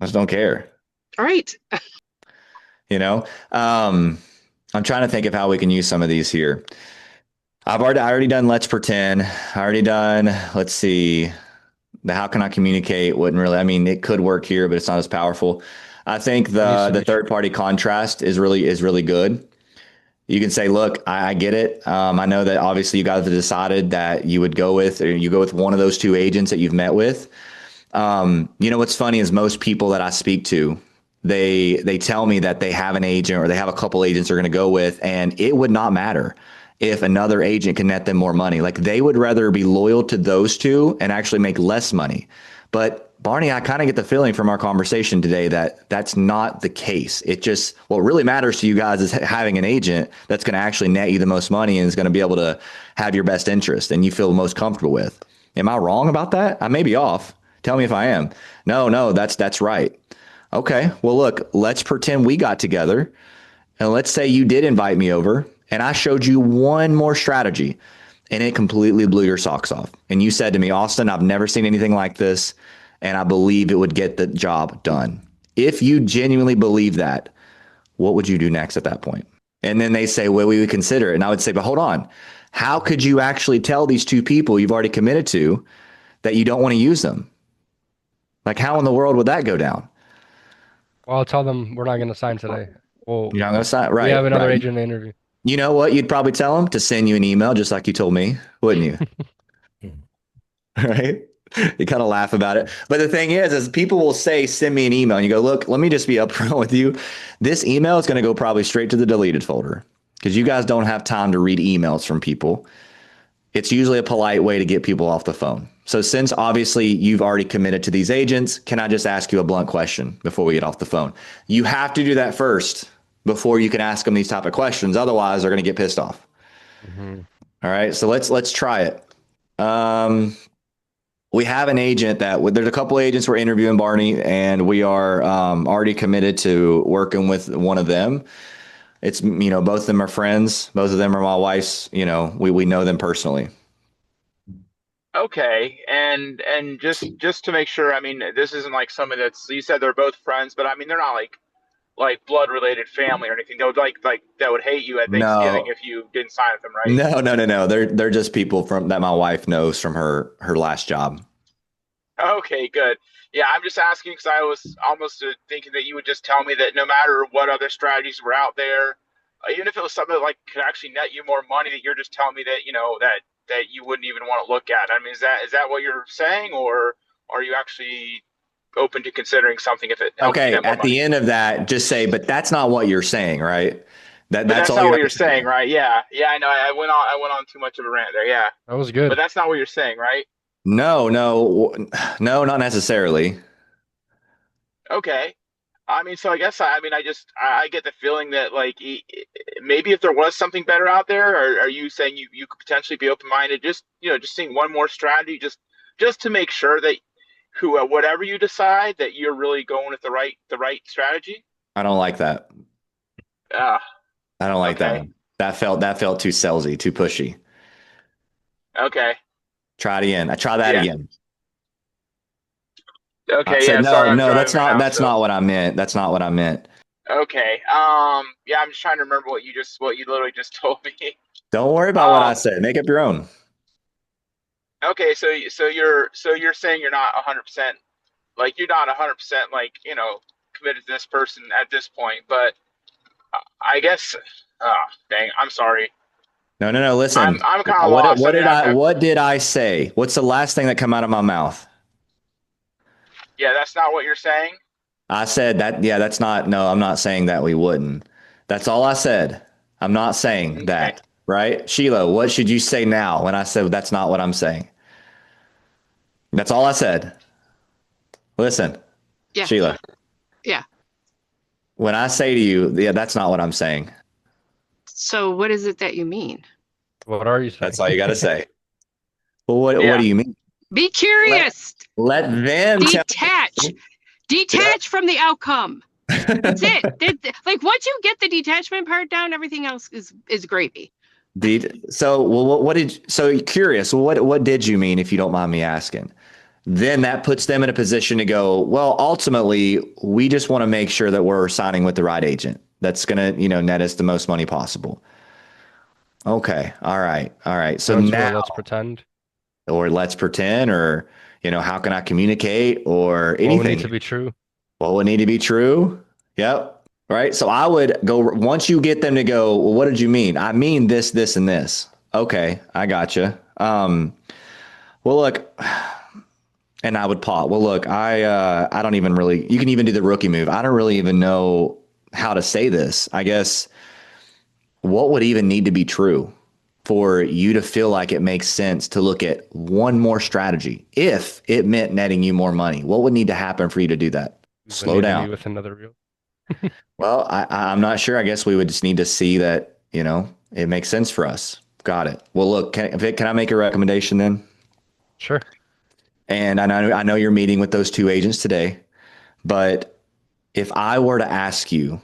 just don't care. All right. I'm trying to think of how we can use some of these here. I already done let's pretend. I already done, let's see, the how can I communicate wouldn't really, I mean, it could work here, but it's not as powerful. I think the third party contrast is really good. You can say, look, I get it. I know that obviously you guys have decided that you go with one of those two agents that you've met with. What's funny is most people that I speak to, they tell me that they have an agent or they have a couple agents they're going to go with, and it would not matter if another agent can net them more money. Like they would rather be loyal to those two and actually make less money. But Barney, I kind of get the feeling from our conversation today that that's not the case. What really matters to you guys is having an agent that's going to actually net you the most money and is going to be able to have your best interest and you feel most comfortable with. Am I wrong about that? I may be off. Tell me if I am. No, that's right. Okay. Well, look, let's pretend we got together and let's say you did invite me over and I showed you one more strategy and it completely blew your socks off. And you said to me, Austin, I've never seen anything like this and I believe it would get the job done. If you genuinely believe that, what would you do next at that point? And then they say, well, we would consider it. And I would say, but hold on. How could you actually tell these two people you've already committed to that you don't want to use them? Like, how in the world would that go down? Well, I'll tell them we're not going to sign today. Well, You're not going to sign, right? We have another right. agent interview. You know what? You'd probably tell them to send you an email, just like you told me, wouldn't you? Right? You kind of laugh about it. But the thing is people will say, send me an email. And you go, look, let me just be upfront with you. This email is going to go probably straight to the deleted folder because you guys don't have time to read emails from people. It's usually a polite way to get people off the phone. So since obviously you've already committed to these agents, can I just ask you a blunt question before we get off the phone? You have to do that first before you can ask them these type of questions. Otherwise, they're going to get pissed off. Mm-hmm. All right. So let's try it. We have an agent there's a couple agents we're interviewing, Barney, and we are already committed to working with one of them. It's, both of them are friends. Both of them are my wife's, we know them personally. Okay, and just to make sure, I mean, this isn't like somebody you said they're both friends, but I mean they're not like blood related family or anything. They would like that would hate you at Thanksgiving if you didn't sign with them, right? No. They're just people that my wife knows from her last job. Okay, good. Yeah, I'm just asking because I was almost thinking that you would just tell me that no matter what other strategies were out there, even if it was something that like could actually net you more money, that you're just telling me that that you wouldn't even want to look at. I mean, is that what you're saying, or are you actually open to considering something if it helps you get more at money? the end of that, just say, but that's not what you're saying, right? That's all not what you're saying, right? Yeah, I know. I went on too much of a rant there. Yeah, that was good. But that's not what you're saying, right? No, not necessarily. Okay. I mean, so I guess I get the feeling that like maybe if there was something better out there, or are you saying you could potentially be open minded? Just seeing one more strategy, just to make sure that whatever you decide that you're really going with the right strategy. I don't like that. I don't like that. That felt too salesy, too pushy. Okay. Try it again. Try that again. Okay. I said, yeah. Sorry. No, that's not what I meant. That's not what I meant. Okay. Yeah, I'm just trying to remember what you literally just told me. Don't worry about what I Um, said. Make up your own. okay, so you're saying you're not 100%, like you're not 100% like, committed to this person at this point, but I guess, dang, I'm sorry. No, no, no. Listen. I'm kind of lost. I mean, What did I say? What's the last thing that come out of my mouth? yeah, that's not what you're saying. I said that. Yeah, that's not. No, I'm not saying that we wouldn't. That's all I said. I'm not saying that. Right, Sheila? What should you say now when I said that's not what I'm saying? That's all I said. Listen, Yeah. Sheila. Yeah. When I say to you, yeah, that's not what I'm saying. So what is it that you mean? What are you saying? That's all you got to say. Well, what do you mean? Be curious. Let them Detach from the outcome. That's it. Like once you get the detachment part down, everything else is gravy. So, well, curious. What did you mean, if you don't mind me asking? Then that puts them in a position to go, well, ultimately, we just want to make sure that we're signing with the right agent that's going to, net us the most money possible. Okay. All right. So now let's pretend. Or let's pretend, or, how can I communicate, or anything? What would need to be true? What would need to be true? Yep. Right. So I would go, once you get them to go, well, what did you mean? I mean this, this, and this. Okay. I gotcha. Well, look, and I would pause. Well, look, I don't even really, you can even do the rookie move. I don't really even know how to say this. I guess what would even need to be true for you to feel like it makes sense to look at one more strategy? If it meant netting you more money, what would need to happen for you to do that? Slow down. With another reel. Well, I'm not sure. I guess we would just need to see that, it makes sense for us. Got it. Well, look, Vic, can I make a recommendation then? Sure. And I know you're meeting with those two agents today, but if I were to ask you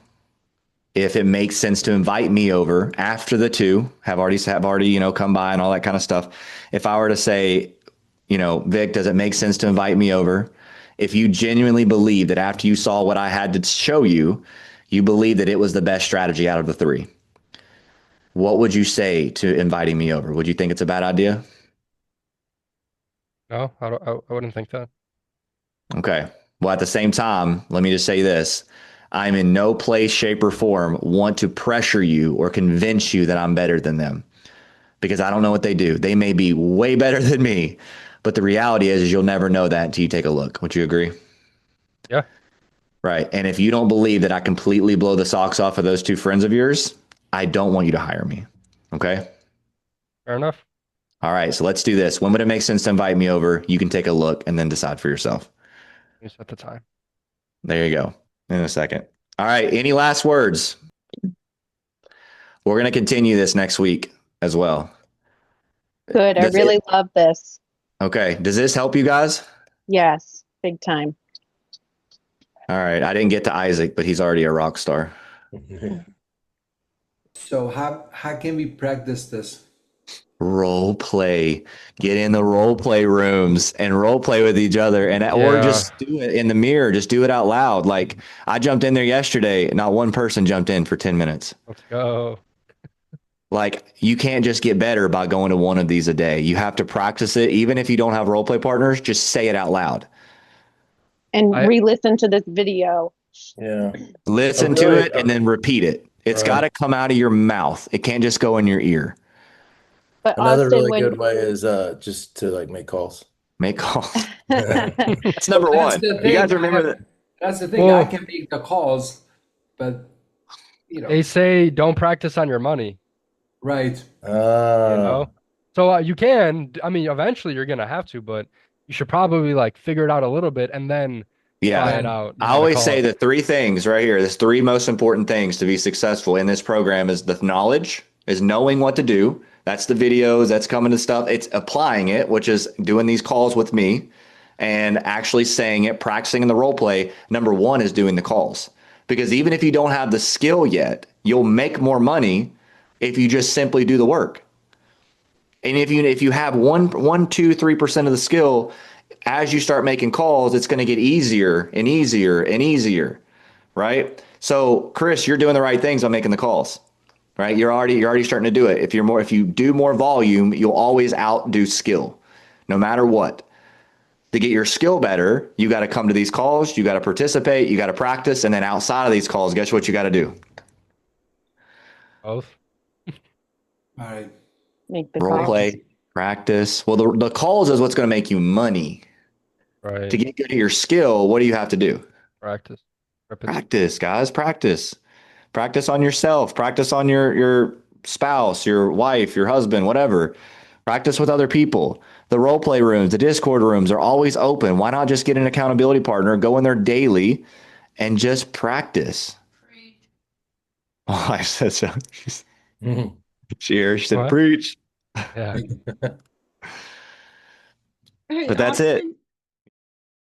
if it makes sense to invite me over after the two have already, come by and all that kind of stuff, if I were to say, Vic, does it make sense to invite me over? If you genuinely believe that after you saw what I had to show you, you believe that it was the best strategy out of the three, what would you say to inviting me over? Would you think it's a bad idea? No, I wouldn't think that. Okay. Well, at the same time, let me just say this. I'm in no place, shape, or form want to pressure you or convince you that I'm better than them, because I don't know what they do. They may be way better than me, but the reality is you'll never know that until you take a look. Would you agree? Yeah. Right. And if you don't believe that I completely blow the socks off of those two friends of yours, I don't want you to hire me. Okay? Fair enough. All right. So let's do this. When would it make sense to invite me over? You can take a look and then decide for yourself. You set the time. There you go. In a second. All right. Any last words? We're going to continue this next week as well. Good. I really love this. Okay. Does this help you guys? Yes, big time. All right. I didn't get to Isaac, but he's already a rock star. So how can we practice this? Role play. Get in the role play rooms and role play with each other, or just do it in the mirror. Just do it out loud. Like, I jumped in there yesterday. Not one person jumped in for 10 minutes. Let's go. Like, you can't just get better by going to one of these a day. You have to practice it. Even if you don't have role play partners, just say it out loud. And re-listen to this video. Yeah. Listen to it and then repeat it. It's got to come out of your mouth. It can't just go in your ear. But Another Austin, really good way is just to like make calls. Make calls. That's number one. You guys remember that? That's the thing. I can make the calls, but they say don't practice on your money. Right. So you can. I mean, eventually you're gonna have to, but you should probably like figure it out a little bit and then try it out. I always say the three things right here. There's three most important things to be successful in this program: is the knowledge, is knowing what to do. That's the videos, that's coming to stuff. It's applying it, which is doing these calls with me and actually saying it, practicing in the role play. Number one is doing the calls, because even if you don't have the skill yet, you'll make more money if you just simply do the work. And if you have 1, 2, 3% of the skill, as you start making calls, it's going to get easier and easier and easier, right? So Chris, you're doing the right things by making the calls, right? You're already starting to do it. If you do more volume, you'll always outdo skill, no matter what. To get your skill better, you got to come to these calls, you got to participate, you got to practice, and then outside of these calls, guess what you got to do? Both. All right. Make the Role calls. play, practice. Well, the calls is what's going to make you money. Right. To get good at your skill, what do you have to do? Practice. Practice, guys, practice. Practice on yourself, practice on your spouse, your wife, your husband, whatever. Practice with other people. The role play rooms, the Discord rooms are always open. Why not just get an accountability partner, go in there daily and just practice? Oh, I said so. She said, What? preach. Yeah. All right, But that's it. Austin,